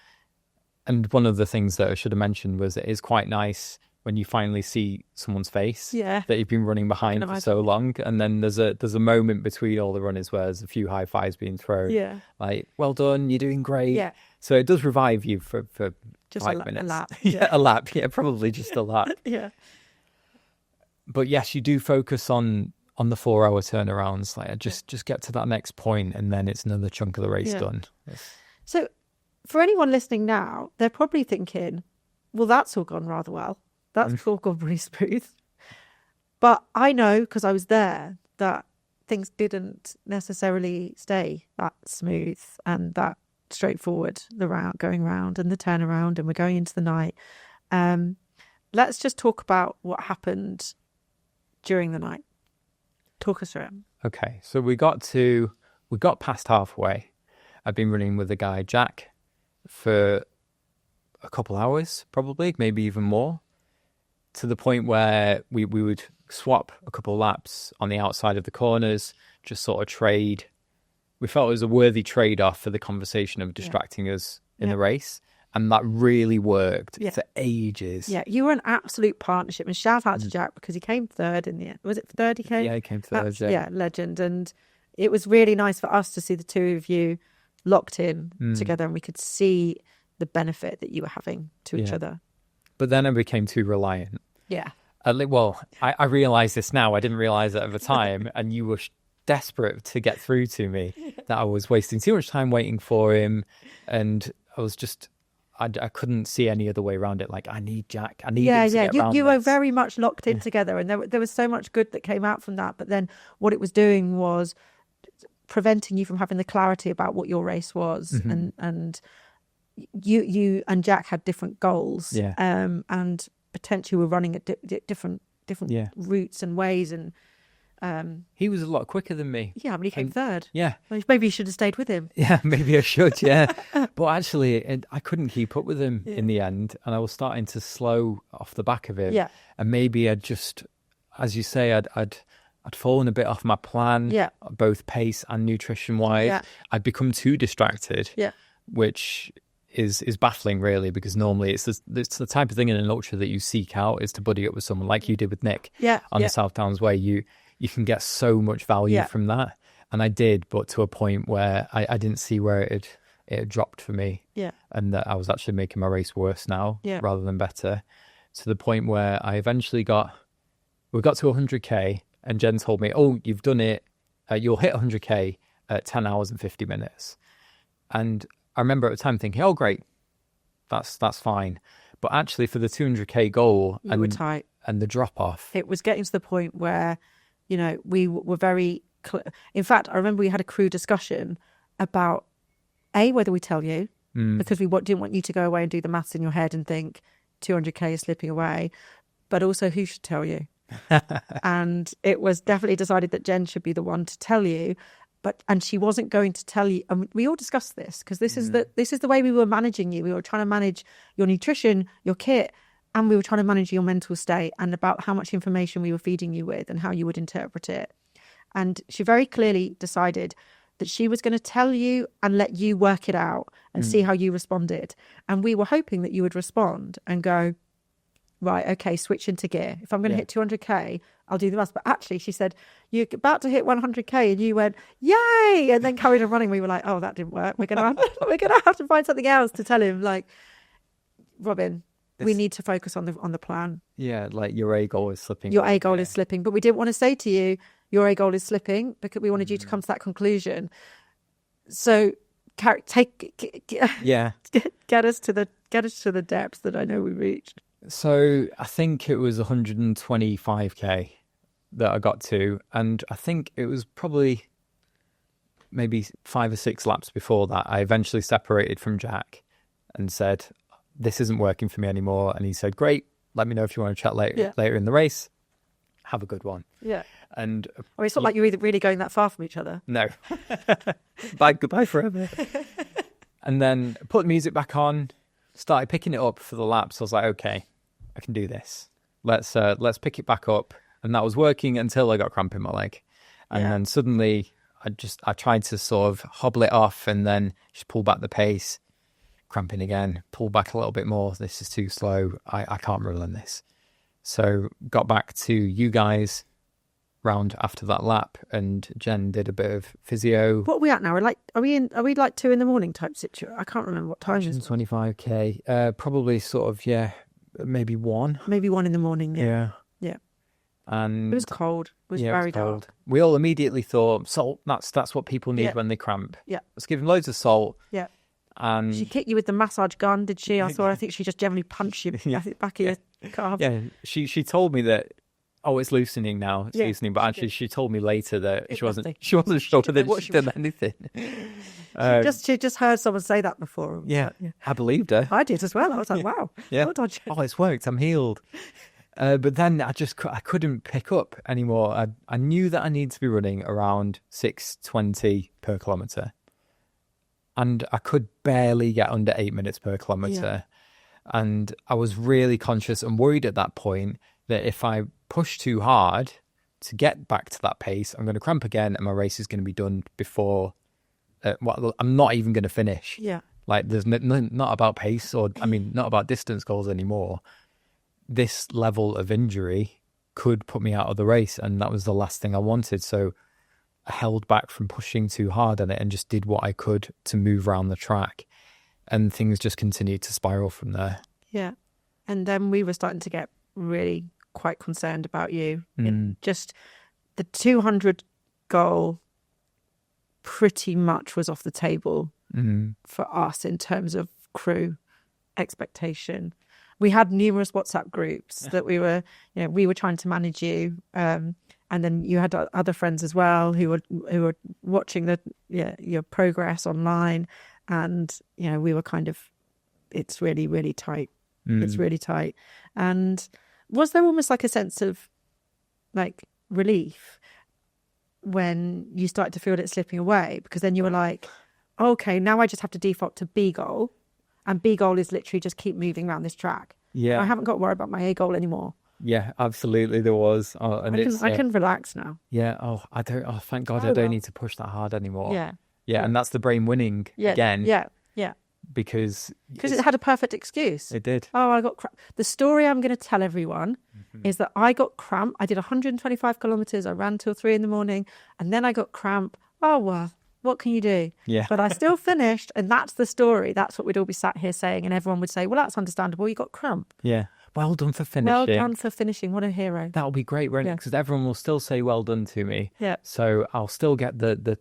B: And one of the things that I should have mentioned was it is quite nice when you finally see someone's face that you've been running behind for so long. And then there's a moment between all the runners where there's a few high fives being thrown.
A: Yeah.
B: Like, well done, you're doing great.
A: Yeah.
B: So it does revive you for
A: just
B: 5 minutes.
A: A lap.
B: Yeah, a lap. Yeah, probably just a lap.
A: Yeah.
B: But yes, you do focus on the 4-hour turnarounds. Like, just get to that next point and then it's another chunk of the race done.
A: So for anyone listening now, they're probably thinking, well, that's all gone rather well. That's all gone pretty smooth. But I know, because I was there, that things didn't necessarily stay that smooth and that straightforward, going round and the turnaround, and we're going into the night. Let's just talk about what happened during the night. Talk us through it.
B: Okay, so we got past halfway. I've been running with the guy, Jack, for a couple hours, probably, maybe even more, to the point where we would swap a couple laps on the outside of the corners, just sort of trade. We felt it was a worthy trade-off for the conversation of distracting us in the race. And that really worked for ages. Yeah,
A: you were an absolute partnership. And shout out to Jack, because he came third in the end. Was it third he came?
B: Yeah, he came third.
A: Yeah, legend. And it was really nice for us to see the two of you locked in together, and we could see the benefit that you were having to each other.
B: But then I became too reliant.
A: Yeah.
B: I realise this now. I didn't realise it at the time. And you were desperate to get through to me that I was wasting too much time waiting for him. And I was just... I couldn't see any other way around it. Like, I need Jack. I need him to get around
A: you
B: this.
A: were very much locked in together, and there was so much good that came out from that. But then what it was doing was preventing you from having the clarity about what your race was, and you and Jack had different goals, and potentially were running at different routes and ways, and
B: he was a lot quicker than me.
A: Yeah, but he came third.
B: Yeah.
A: Maybe you should have stayed with him.
B: Yeah, maybe I should, yeah. But actually, I couldn't keep up with him in the end, and I was starting to slow off the back of him.
A: Yeah.
B: And maybe I'd just, as you say, I'd fallen a bit off my plan, both pace and nutrition-wise.
A: Yeah.
B: I'd become too distracted, which is baffling, really, because normally it's the type of thing in an ultra that you seek out, is to buddy up with someone like you did with Nick on the South Downs Way. You can get so much value from that. And I did, but to a point where I didn't see where it had dropped for me. Yeah. And that I was actually making my race worse now rather than better. To the point where I eventually got to 100K, and Jen told me, oh, you've done it. You'll hit 100K at 10 hours and 50 minutes. And I remember at the time thinking, oh, great. That's fine. But actually for the 200K goal
A: you were tight.
B: And the drop off.
A: It was getting to the point where, we were very in fact, I remember we had a crew discussion about whether we tell you, because we didn't want you to go away and do the maths in your head and think 200K is slipping away, but also who should tell you. And it was definitely decided that Jen should be the one to tell you, and she wasn't going to tell you. And we all discussed this, because this is the way we were managing you. We were trying to manage your nutrition, your kit, and we were trying to manage your mental state, and about how much information we were feeding you with and how you would interpret it. And she very clearly decided that she was going to tell you and let you work it out and see how you responded. And we were hoping that you would respond and go, right, okay, switch into gear. If I'm going to hit 200K, I'll do the rest. But actually, she said, you're about to hit 100K, and you went, yay! And then carried on running. We were like, oh, that didn't work. We're going to have to find something else to tell him. Like, Robin, we need to focus on the plan.
B: Yeah, like your A goal is slipping.
A: Your A goal is slipping. But we didn't want to say to you, your A goal is slipping, because we wanted you to come to that conclusion. So get us to the depths that I know we reached.
B: So I think it was 125k that I got to, and I think it was probably maybe 5 or 6 laps before that I eventually separated from Jack and said, this isn't working for me anymore. And he said, great, let me know if you want to chat later in the race. Have a good one.
A: Yeah.
B: And
A: it's not like you're really going that far from each other.
B: No. Goodbye forever. And then put the music back on, started picking it up for the laps. I was like, okay, I can do this. Let's pick it back up. And that was working until I got cramp in my leg. And then suddenly I tried to sort of hobble it off and then just pull back the pace, cramping again, pull back a little bit more. This is too slow. I can't run on this. So got back to you guys round after that lap, and Jen did a bit of physio.
A: What are we at now? Are we like 2 a.m. type situation? I can't remember what time it is.
B: 25k. Probably sort of, maybe 1.
A: Maybe 1 a.m.
B: Yeah.
A: And it was cold. It was very cold.
B: Dark. We all immediately thought salt. That's what people need when they cramp.
A: Yeah.
B: Let's give them loads of salt.
A: Yeah.
B: And
A: she kicked you with the massage gun, did she? I think she just generally punched you back of your calves.
B: Yeah. She told me that. Oh, it's loosening now. It's loosening, but actually, she told me later that she wasn't sure that she did anything.
A: She just heard someone say that before.
B: Yeah, I believed her.
A: I did as well. I was like, wow.
B: Yeah.
A: Well done, Jen.
B: Oh, it's worked. I'm healed. But then I couldn't pick up anymore. I knew that I needed to be running around 6:20 per kilometre. And I could barely get under 8 minutes per kilometre. Yeah. And I was really conscious and worried at that point that if I push too hard to get back to that pace, I'm going to cramp again and my race is going to be done before I'm not even going to finish.
A: Yeah.
B: Like there's not about pace not about distance goals anymore. This level of injury could put me out of the race, and that was the last thing I wanted. So I held back from pushing too hard on it and just did what I could to move around the track, and things just continued to spiral from there. Yeah.
A: And then we were starting to get really quite concerned about you. Just the 200 goal pretty much was off the table for us in terms of crew expectation. We had numerous WhatsApp groups that we were trying to manage you, and then you had other friends as well who were watching your progress online, and we were kind of, it's really, really tight. It's really tight. And was there almost like a sense of like relief when you started to feel it slipping away? Because then you were like, okay, now I just have to default to B goal. And B goal is literally just keep moving around this track.
B: Yeah.
A: I haven't got to worry about my A goal anymore.
B: Yeah, absolutely there was.
A: I can relax now.
B: Yeah. Thank God I don't need to push that hard anymore.
A: Yeah.
B: Yeah, and that's the brain winning again.
A: Yeah.
B: Because
A: it had a perfect excuse.
B: It did.
A: Oh, I got cramp. The story I'm going to tell everyone is that I got cramp. I did 125 kilometers. I ran till 3 a.m, and then I got cramp. Oh, well, what can you do?
B: Yeah.
A: But I still finished, and that's the story. That's what we'd all be sat here saying, and everyone would say, well, that's understandable. You got cramp.
B: Yeah. Well done for finishing.
A: Well done for finishing. What a hero.
B: That'll be great, won't it? Because everyone will still say well done to me.
A: Yeah.
B: So I'll still get the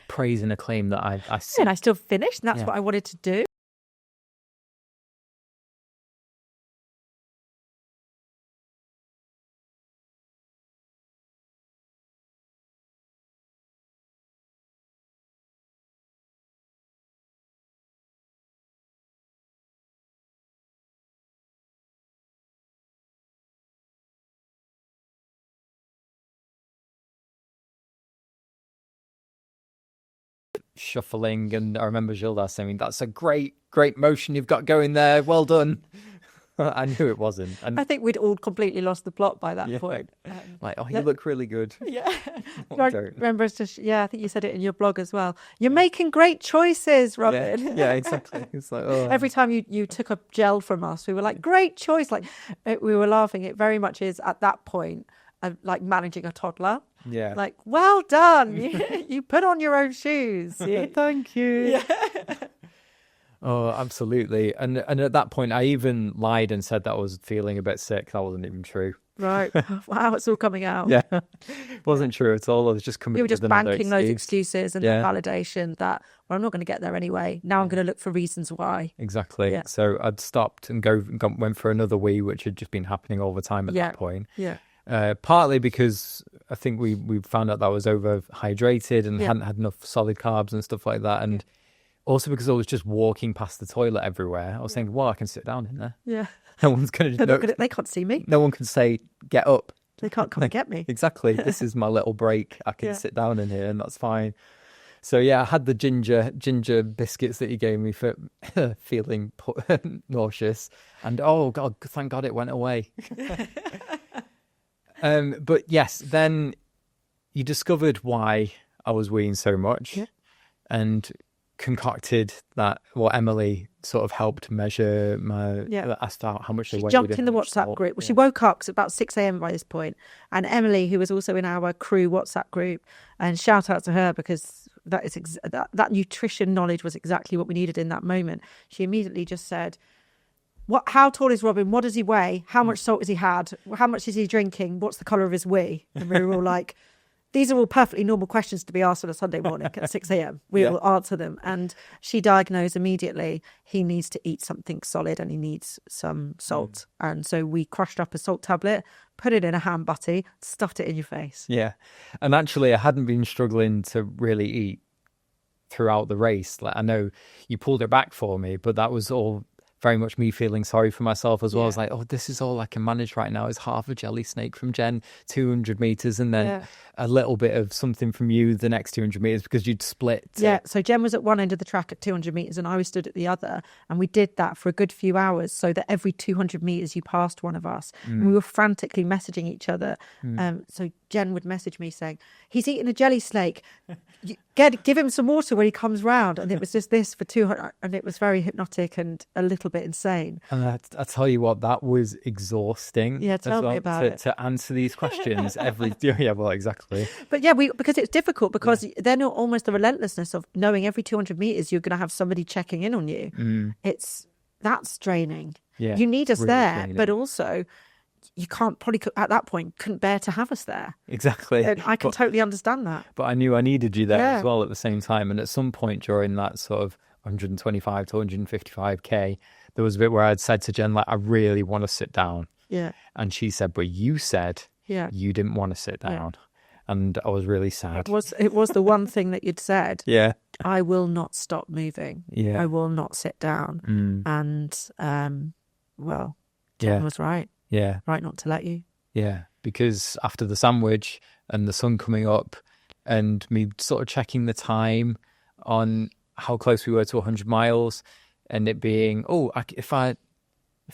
B: praise and acclaim that I see.
A: And I still finished, and that's what I wanted to do.
B: Shuffling, and I remember Gilda saying, that's a great motion you've got going there, well done. I knew it wasn't, and
A: I think we'd all completely lost the plot by that point.
B: You look really good.
A: Yeah. I remember I think you said it in your blog as well. You're making great choices, Robin.
B: Yeah, exactly. It's like,
A: every time you took a gel from us, we were like, great choice. Like we were laughing. It very much is at that point like managing a toddler.
B: Yeah.
A: Like, well done. You put on your own shoes.
B: Thank you.
A: Yeah.
B: Oh, absolutely. And at that point, I even lied and said that I was feeling a bit sick. That wasn't even true.
A: Right. Wow, it's all coming out.
B: Yeah, wasn't true at all. I was just coming
A: You were
B: up
A: just
B: with another
A: banking those
B: excuse.
A: excuses and
B: Yeah.
A: that validation that, well, I'm not going to get there anyway. Now I'm going to look for reasons why.
B: Exactly.
A: Yeah.
B: So I'd stopped and went for another wee, which had just been happening all the time at
A: Yeah.
B: that point.
A: Yeah.
B: Partly because I think we found out that I was overhydrated and
A: Yeah.
B: hadn't had enough solid carbs and stuff like that. And also because I was just walking past the toilet everywhere. I was thinking, well, I can sit down in there.
A: Yeah.
B: No one's going to...
A: They can't see me.
B: No one can say, get up.
A: They can't come and get me.
B: Exactly. This is my little break. I can sit down in here and that's fine. So yeah, I had the ginger biscuits that you gave me for feeling nauseous. And oh God, thank God it went away. But yes, then you discovered why I was weeing so much and concocted that, well, Emily sort of helped measure asked out how much they weighed.
A: She jumped in the WhatsApp group. Well, she woke up, it's about 6 a.m. by this point. And Emily, who was also in our crew WhatsApp group, and shout out to her because that nutrition knowledge was exactly what we needed in that moment. She immediately just said, how tall is Robin? What does he weigh? How much salt has he had? How much is he drinking? What's the colour of his wee? And we were all like, these are all perfectly normal questions to be asked on a Sunday morning at 6 a.m. We will answer them. And she diagnosed immediately he needs to eat something solid and he needs some salt. And so we crushed up a salt tablet, put it in a ham butty, stuffed it in your face.
B: Yeah. And actually, I hadn't been struggling to really eat throughout the race. Like, I know you pulled it back for me, but that was all very much me feeling sorry for myself as well. I was like, oh, this is all I can manage right now is half a jelly snake from Jen, 200 meters, and then a little bit of something from you the next 200 meters because you'd split.
A: Yeah, so Jen was at one end of the track at 200 meters and I was stood at the other, and we did that for a good few hours so that every 200 meters you passed one of us. And we were frantically messaging each other. So Jen would message me saying, he's eating a jelly snake. Give him some water when he comes round. And it was just this for 200, and it was very hypnotic and a little bit insane.
B: And I tell you what, that was exhausting.
A: Yeah, tell me about it.
B: To answer these questions every... Yeah, well, exactly.
A: But yeah, because it's difficult because they're not almost the relentlessness of knowing every 200 meters you're going to have somebody checking in on you. That's draining.
B: Yeah,
A: you need us
B: really
A: there,
B: draining.
A: But also you can't probably at that point couldn't bear to have us there.
B: Exactly.
A: And I can totally understand that.
B: But I knew I needed you there as well at the same time. And at some point during that sort of 125 to 155k, there was a bit where I'd said to Jen, like, I really want to sit down.
A: Yeah.
B: And she said, but you said you didn't want to sit down. And I was really sad.
A: It was the one thing that you'd said.
B: Yeah.
A: I will not stop moving.
B: Yeah.
A: I will not sit down. And well, Jen was right.
B: Yeah.
A: Right not to let you.
B: Yeah. Because after the sandwich and the sun coming up and me sort of checking the time on how close we were to 100 miles and it being, if I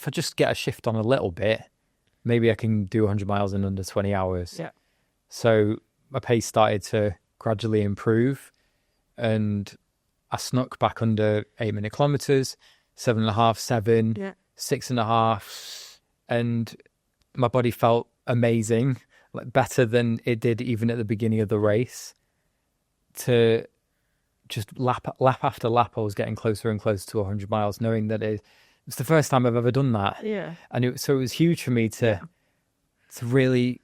B: just get a shift on a little bit, maybe I can do 100 miles in under 20 hours.
A: Yeah.
B: So my pace started to gradually improve and I snuck back under 8-minute kilometers, 7.5, 7, 6.5. And my body felt amazing, like better than it did even at the beginning of the race. To just lap after lap, I was getting closer and closer to 100 miles, knowing that it's the first time I've ever done that.
A: Yeah.
B: And so it was huge for me to really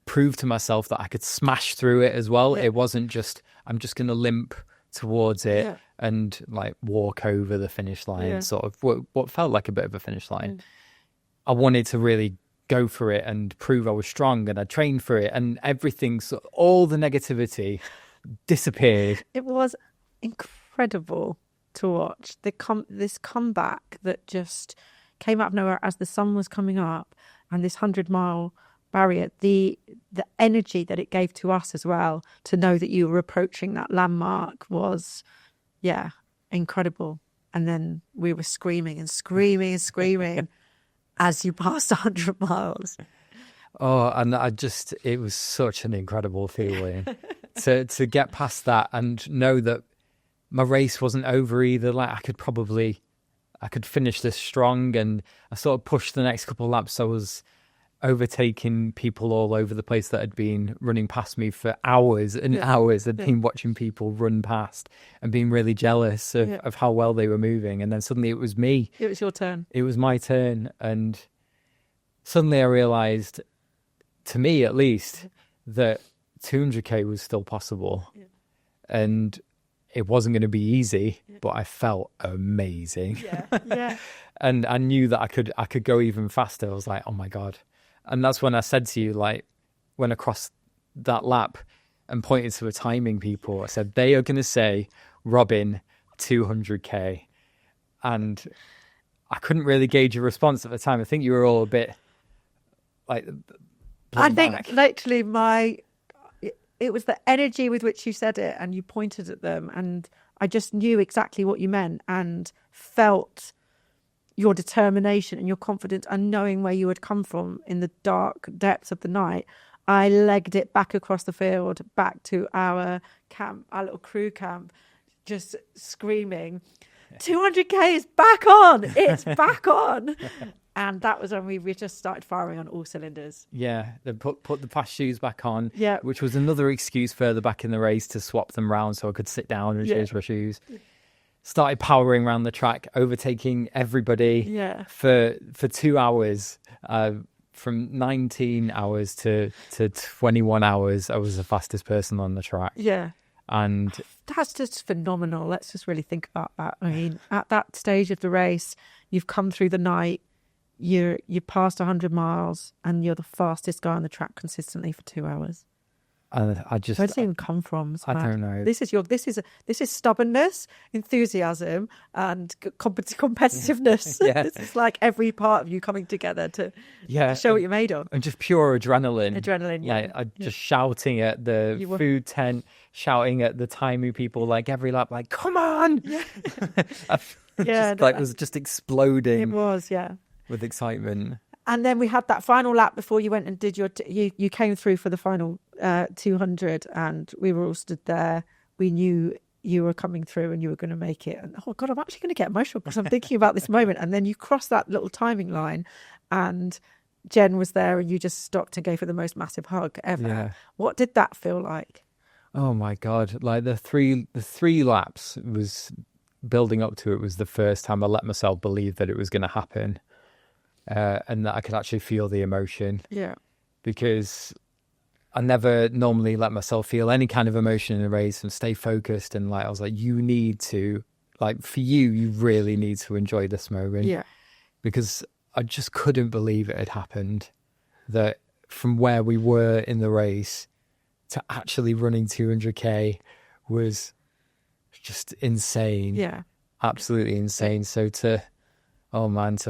B: prove to myself that I could smash through it as well. It wasn't just, I'm just going to limp towards it and like walk over the finish line, sort of what felt like a bit of a finish line. I wanted to really go for it and prove I was strong, and I trained for it, and everything, so all the negativity disappeared.
A: It was incredible to watch this comeback that just came out of nowhere as the sun was coming up, and this 100-mile barrier, the energy that it gave to us as well, to know that you were approaching that landmark was incredible. And then we were screaming and screaming and screaming as you passed 100 miles.
B: Oh, and it was such an incredible feeling to get past that and know that my race wasn't over either. Like I could finish this strong, and I sort of pushed the next couple of laps. I was overtaking people all over the place that had been running past me for hours and hours. I'd been watching people run past and being really jealous of how well they were moving. And then suddenly it was me.
A: It was your turn.
B: It was my turn. And suddenly I realized, to me at least, that 200k was still possible. Yeah. And it wasn't going to be easy, but I felt amazing.
A: Yeah.
B: And I knew that I could go even faster. I was like, oh my God. And that's when I said to you, like, when I crossed that lap and pointed to the timing people, I said, they are going to say, Robin, 200k. And I couldn't really gauge your response at the time. I think you were all a bit like...
A: I think literally it was the energy with which you said it, and you pointed at them, and I just knew exactly what you meant and felt your determination and your confidence, and knowing where you had come from in the dark depths of the night. I legged it back across the field, back to our camp, our little crew camp, just screaming, 200k is back on, it's back on. And that was when we just started firing on all cylinders.
B: Yeah, they put the past shoes back on,
A: yeah,
B: which was another excuse further back in the race to swap them round so I could sit down and change my shoes. Started powering around the track, overtaking everybody for 2 hours. From 19 hours to 21 hours, I was the fastest person on the track.
A: Yeah.
B: And
A: that's just phenomenal. Let's just really think about that. I mean, at that stage of the race, you've come through the night, you passed 100 miles, and you're the fastest guy on the track consistently for 2 hours.
B: I just...
A: Where does it even come from?
B: I don't know.
A: This is stubbornness, enthusiasm, and competitiveness. This is like every part of you coming together to show what you're made of.
B: And just pure adrenaline. Just shouting at the food tent, shouting at the timing people, like every lap, like, come on! It was just exploding.
A: It was,
B: with excitement.
A: And then we had that final lap before you went and did you came through for the final 200, and we were all stood there. We knew you were coming through and you were going to make it. And oh God, I'm actually going to get emotional because I'm thinking about this moment. And then you crossed that little timing line, and Jen was there, and you just stopped and gave her the most massive hug ever. Yeah. What did that feel like?
B: Oh my God! Like the three laps was building up to it was the first time I let myself believe that it was going to happen. And that I could actually feel the emotion. Yeah. Because I never normally let myself feel any kind of emotion in a race and stay focused. And I was like, you need to, for you really need to enjoy this moment. Yeah. Because I just couldn't believe it had happened. That from where we were in the race to actually running 200k was just insane. Yeah. Absolutely insane. So to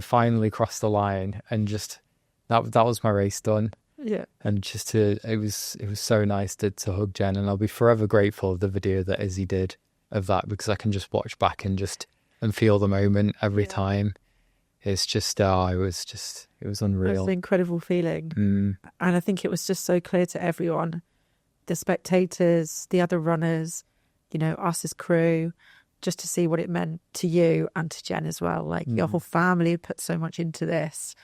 B: finally cross the line and just that was my race done. Yeah. And just it was so nice to hug Jen, and I'll be forever grateful of the video that Izzy did of that, because I can just watch back and feel the moment every time. It's just it was unreal.
A: It was an incredible feeling. And I think it was just so clear to everyone, the spectators, the other runners, us as crew, just to see what it meant to you and to Jen as well. Like your whole family had put so much into this,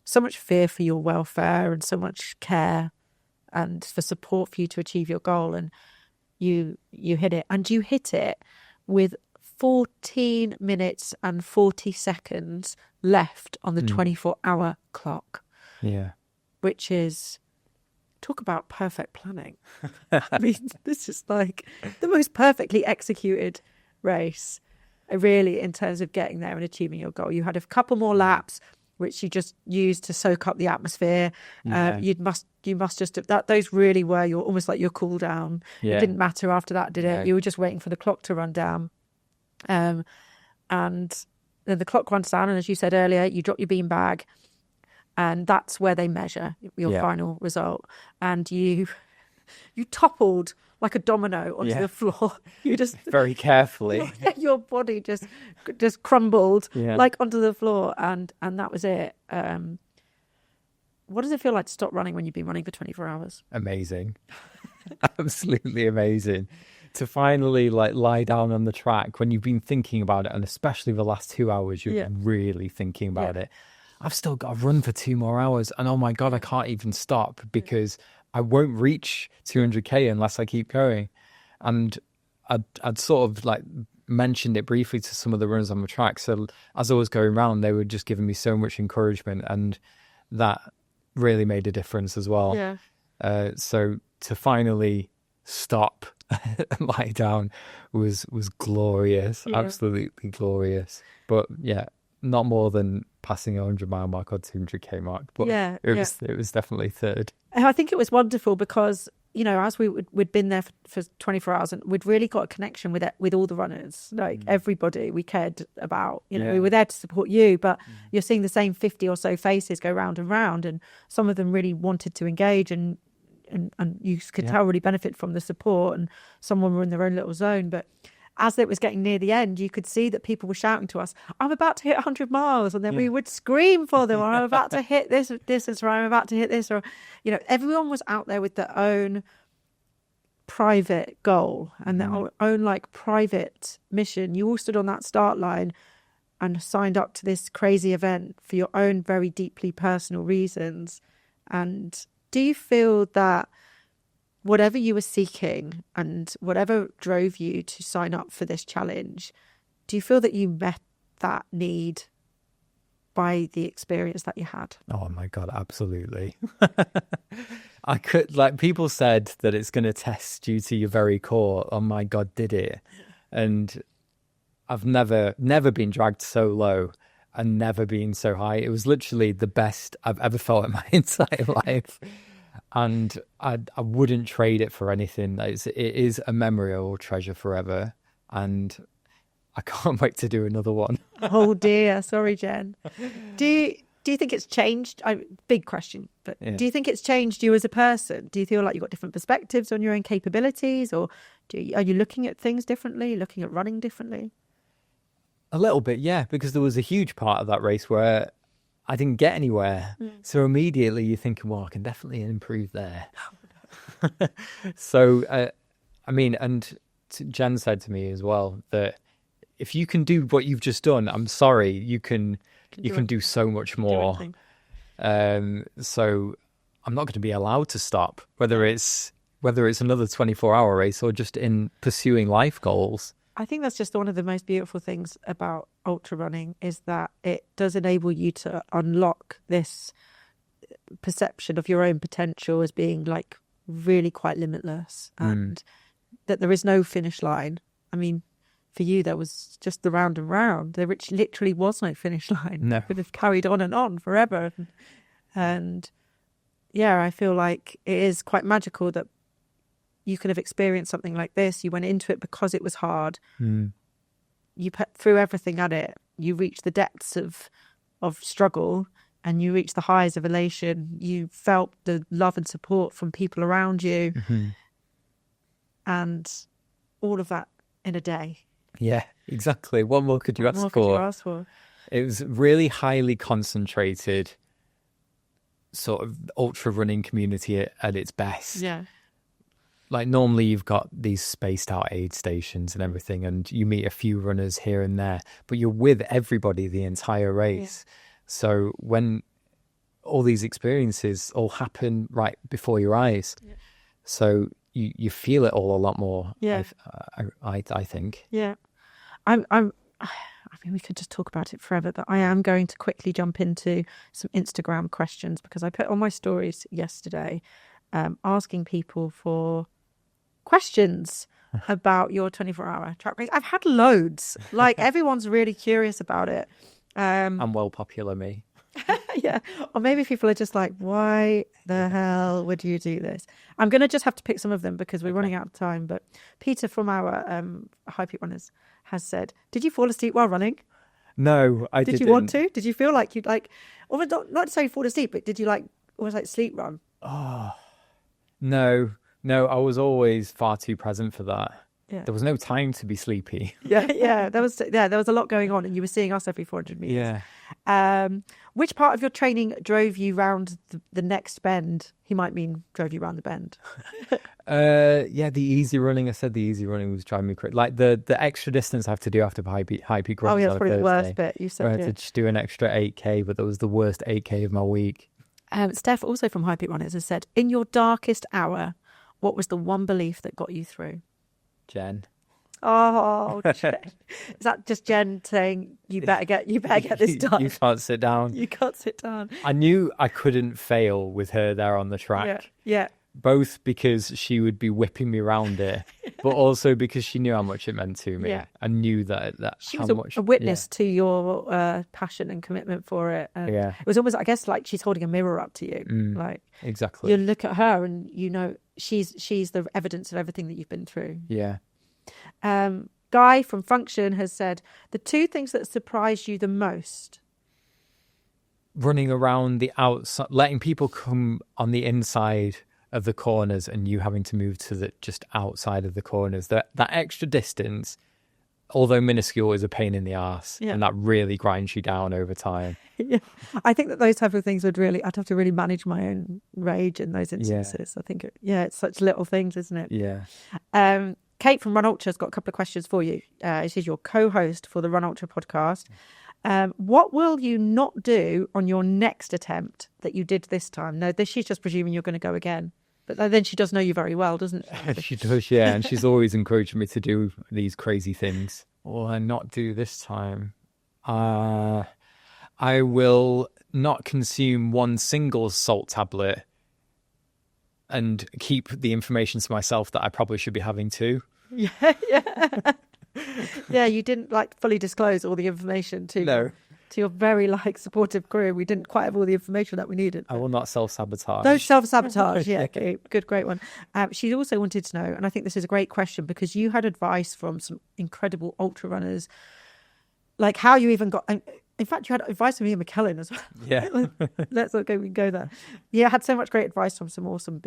A: so much fear for your welfare and so much care and for support for you to achieve your goal. And you hit it, and you hit it with 14 minutes and 40 seconds left on the 24-hour clock. Yeah. Which is... talk about perfect planning. I mean, this is like the most perfectly executed race, really, in terms of getting there and achieving your goal. You had a couple more laps, which you just used to soak up the atmosphere. Yeah. You must just that. Those really were almost like your cool down. Yeah. It didn't matter after that, did it? No. You were just waiting for the clock to run down, and then the clock runs down. And as you said earlier, you drop your bean bag. And that's where they measure your final result. And you toppled like a domino onto the floor. You just
B: very carefully.
A: Your body just crumbled like onto the floor, and that was it. What does it feel like to stop running when you've been running for 24 hours?
B: Amazing. Absolutely amazing. To finally lie down on the track when you've been thinking about it, and especially the last 2 hours, you're really thinking about it. I've still got to run for 2 more hours. And oh my God, I can't even stop because I won't reach 200K unless I keep going. And I'd sort of like mentioned it briefly to some of the runners on the track. So as I was going around, they were just giving me so much encouragement, and that really made a difference as well.
A: Yeah.
B: So to finally stop and lie down was glorious, absolutely glorious. But yeah, not more than passing a 100-mile mark or 200K mark. But it was definitely third.
A: And I think it was wonderful because, you know, as we'd been there for 24 hours, and we'd really got a connection with all the runners, like everybody we cared about. You know, we were there to support you, but you're seeing the same 50 or so faces go round and round, and some of them really wanted to engage, and you could tell really benefit from the support, and someone were in their own little zone. But as it was getting near the end, you could see that people were shouting to us, "I'm about to hit 100 miles," and then we would scream for them, or "I'm about to hit this distance," or "I'm about to hit this," or, you know, everyone was out there with their own private goal and their own like private mission. You all stood on that start line and signed up to this crazy event for your own very deeply personal reasons. And do you feel that whatever you were seeking and whatever drove you to sign up for this challenge, do you feel that you met that need by the experience that you had?
B: Oh my God, absolutely. I could, like, people said that it's going to test you to your very core. Oh my God, did it? And I've never been dragged so low and never been so high. It was literally the best I've ever felt in my entire life. And I wouldn't trade it for anything. It is a memory I will treasure forever. And I can't wait to do another one.
A: Oh dear, sorry, Jen. Do you think it's changed? Big question, but do you think it's changed you as a person? Do you feel like you've got different perspectives on your own capabilities, or are you looking at things differently, looking at running differently?
B: A little bit, yeah, because there was a huge part of that race where I didn't get anywhere. So immediately you're thinking, well, I can definitely improve there. So, I mean, and Jen said to me as well that if you can do what you've just done, I'm sorry, you can do so much more. So I'm not going to be allowed to stop, whether it's another 24-hour race or just in pursuing life goals.
A: I think that's just one of the most beautiful things about ultra running, is that it does enable you to unlock this perception of your own potential as being like really quite limitless, and that there is no finish line. I mean, for you, there was just the round and round. There literally was no finish line.
B: No.
A: It could have carried on and on forever. And yeah, I feel like it is quite magical that you could have experienced something like this. You went into it because it was hard. You threw everything at it. You reached the depths of struggle, and you reached the highs of elation. You felt the love and support from people around you. And all of that in a day.
B: Yeah, exactly. What more could you ask for?
A: What more could you ask for?
B: It was really highly concentrated, sort of ultra running community at its best.
A: Yeah.
B: Like normally you've got these spaced out aid stations and everything, and you meet a few runners here and there, but you're with everybody the entire race. So when all these experiences all happen right before your eyes, so you feel it all a lot more. I think.
A: Yeah, I mean, we could just talk about it forever, but I am going to quickly jump into some Instagram questions, because I put on my stories yesterday asking people for questions about your 24-hour track race. I've had loads. Like, everyone's really curious about it.
B: I'm well popular, me.
A: Yeah. Or maybe people are just like, why the hell would you do this? I'm going to just have to pick some of them because we're running out of time. But Peter from our High Peak Runners has said, did you fall asleep while running?
B: No, I didn't.
A: Did you want to? Did you feel like you'd like, or not to say fall asleep, but did you like, almost like sleep run?
B: Oh, no, I was always far too present for that.
A: Yeah.
B: There was no time to be sleepy.
A: Yeah. There was a lot going on, and you were seeing us every 400 meters.
B: Yeah.
A: Which part of your training drove you round the next bend? He might mean drove you round the bend.
B: Yeah, the easy running. I said the easy running was driving me crazy. Like the extra distance I have to do after high peak
A: Oh,
B: runs
A: yeah,
B: on
A: that's
B: a
A: probably the worst
B: Thursday.
A: bit. You
B: I had
A: said
B: to just do an extra 8K, but that was the worst 8K of my week.
A: Steph, also from High Peak Runners, has said, in your darkest hour, what was the one belief that got you through?
B: Jen.
A: Oh, Jen. Is that just Jen saying you better get this done?
B: You can't sit down.
A: You can't sit down.
B: I knew I couldn't fail with her there on the track.
A: Yeah.
B: Both because she would be whipping me around it, but also because she knew how much it meant to me.
A: Yeah.
B: I knew that
A: she was a witness to your passion and commitment for it. And it was almost, I guess, like she's holding a mirror up to you. Like
B: exactly.
A: You look at her and you know she's the evidence of everything that you've been through.
B: Yeah.
A: Guy from Function has said, the two things that surprised you the most.
B: Running around the outside, letting people come on the inside of the corners and you having to move to the just outside of the corners. That extra distance, although minuscule, is a pain in the arse.
A: Yeah.
B: And that really grinds you down over time.
A: Yeah. I think that those type of things I'd have to really manage my own rage in those instances.
B: Yeah.
A: I think, it's such little things, isn't it?
B: Yeah.
A: Kate from Run Ultra has got a couple of questions for you. She's your co-host for the Run Ultra podcast. What will you not do on your next attempt that you did this time? No, she's just presuming you're going to go again. But then she does know you very well, doesn't she?
B: She does, yeah. And she's always encouraged me to do these crazy things. What will I not do this time? I will not consume one single salt tablet and keep the information to myself that I probably should be having too.
A: Yeah. Yeah, you didn't fully disclose all the information to your very supportive crew. We didn't quite have all the information that we needed.
B: I will not self-sabotage.
A: No self-sabotage. Yeah, okay. Great one. She also wanted to know, and I think this is a great question because you had advice from some incredible ultra runners, like how you even got. In fact, you had advice from Ian McKellen as well.
B: Yeah.
A: Let's not go there. Yeah, I had so much great advice from some awesome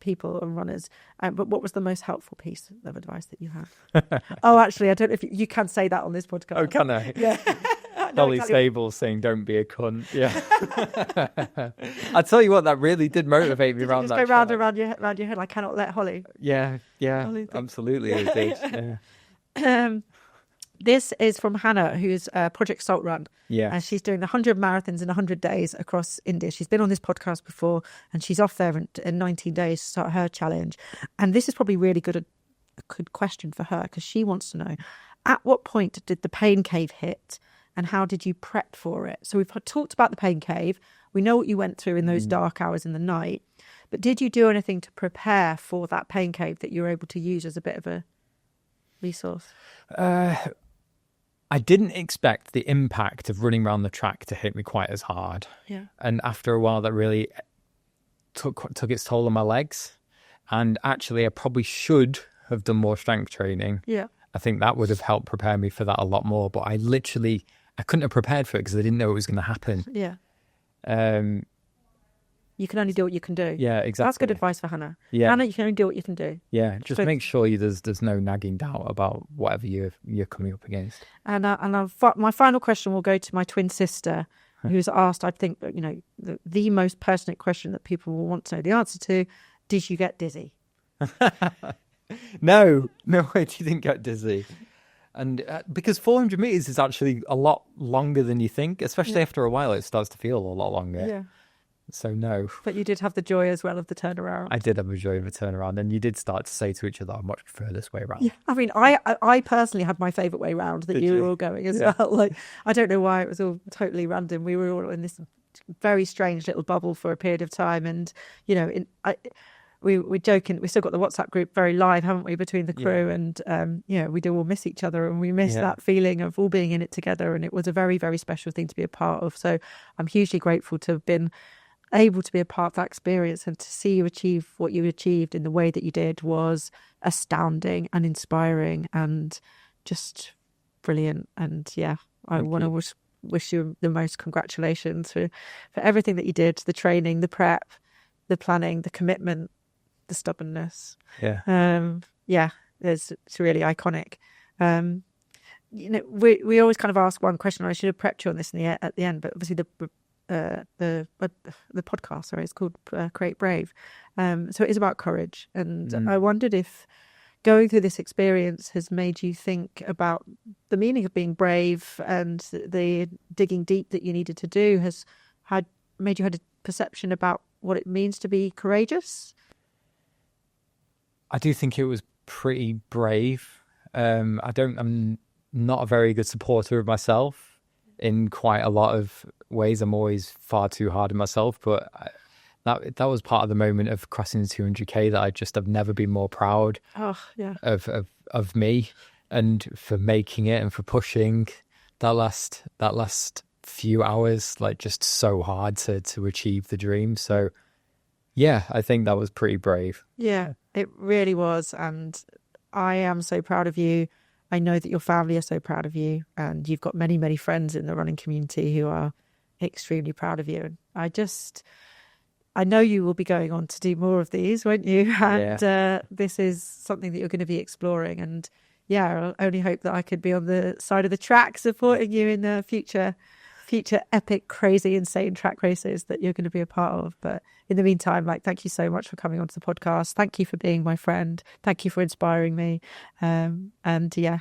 A: people and runners. But what was the most helpful piece of advice that you had? Oh, actually, I don't know if you can say that on this podcast.
B: Oh, can I?
A: Yeah.
B: Dolly Stables saying, "Don't be a cunt." Yeah. I tell you what, that really did motivate me around
A: that. Just go round your head. I cannot let Holly.
B: Yeah, absolutely, it did. Yeah.
A: This is from Hannah, who's Project Salt Run.
B: Yeah.
A: And she's doing the 100 marathons in 100 days across India. She's been on this podcast before, and she's off there in 19 days to start her challenge. And this is probably really a good question for her because she wants to know, at what point did the pain cave hit and how did you prep for it? So we've talked about the pain cave. We know what you went through in those dark hours in the night. But did you do anything to prepare for that pain cave that you were able to use as a bit of a resource?
B: I didn't expect the impact of running around the track to hit me quite as hard.
A: Yeah.
B: And after a while, that really took its toll on my legs. And actually, I probably should have done more strength training.
A: Yeah.
B: I think that would have helped prepare me for that a lot more. But I couldn't have prepared for it because I didn't know it was going to happen.
A: Yeah. You can only do what you can do.
B: Yeah, exactly.
A: That's good advice for Hannah.
B: Yeah.
A: Hannah, you can only do what you can do.
B: Yeah, just make sure there's no nagging doubt about whatever you're coming up against.
A: And my final question will go to my twin sister, who's asked, I think, the most pertinent question that people will want to know the answer to. Did you get dizzy?
B: No, I didn't get dizzy. And because 400 meters is actually a lot longer than you think, especially after a while, it starts to feel a lot longer.
A: Yeah.
B: So no.
A: But you did have the joy as well of the turnaround.
B: I did have a joy of a turnaround, and you did start to say to each other, "I much prefer this way around."
A: Yeah, I mean, I personally had my favourite way round that you were all going as well. I don't know why, it was all totally random. We were all in this very strange little bubble for a period of time, and we're joking. We still got the WhatsApp group very live, haven't we, between the crew, and we do all miss each other, and we miss that feeling of all being in it together. And it was a very, very special thing to be a part of. So I'm hugely grateful to have been able to be a part of that experience, and to see you achieve what you achieved in the way that you did was astounding and inspiring and just brilliant. And I want to wish you the most congratulations for everything that you did, the training, the prep, the planning, the commitment, the stubbornness. It's really iconic. We always kind of ask one question. I should have prepped you on this at the end, but obviously the podcast, sorry, it's called Create Brave. So it is about courage, and I wondered if going through this experience has made you think about the meaning of being brave, and the digging deep that you needed to do has made you had a perception about what it means to be courageous.
B: I do think it was pretty brave. I'm not a very good supporter of myself in quite a lot of ways. I'm always far too hard on myself, but that was part of the moment of crossing the 200k that I've never been more proud of me, and for making it and for pushing that last few hours, like just so hard to achieve the dream. So yeah, I think that was pretty brave.
A: Yeah, it really was. And I am so proud of you. I know that your family are so proud of you, and you've got many, many friends in the running community who are extremely proud of you. And I know you will be going on to do more of these, won't you? And this is something that you're going to be exploring. And yeah, I only hope that I could be on the side of the track supporting you in the future epic, crazy, insane track races that you're going to be a part of. But in the meantime, thank you so much for coming onto the podcast. Thank you for being my friend. Thank you for inspiring me. And yeah,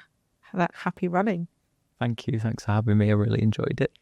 A: that happy running.
B: Thank you. Thanks for having me. I really enjoyed it.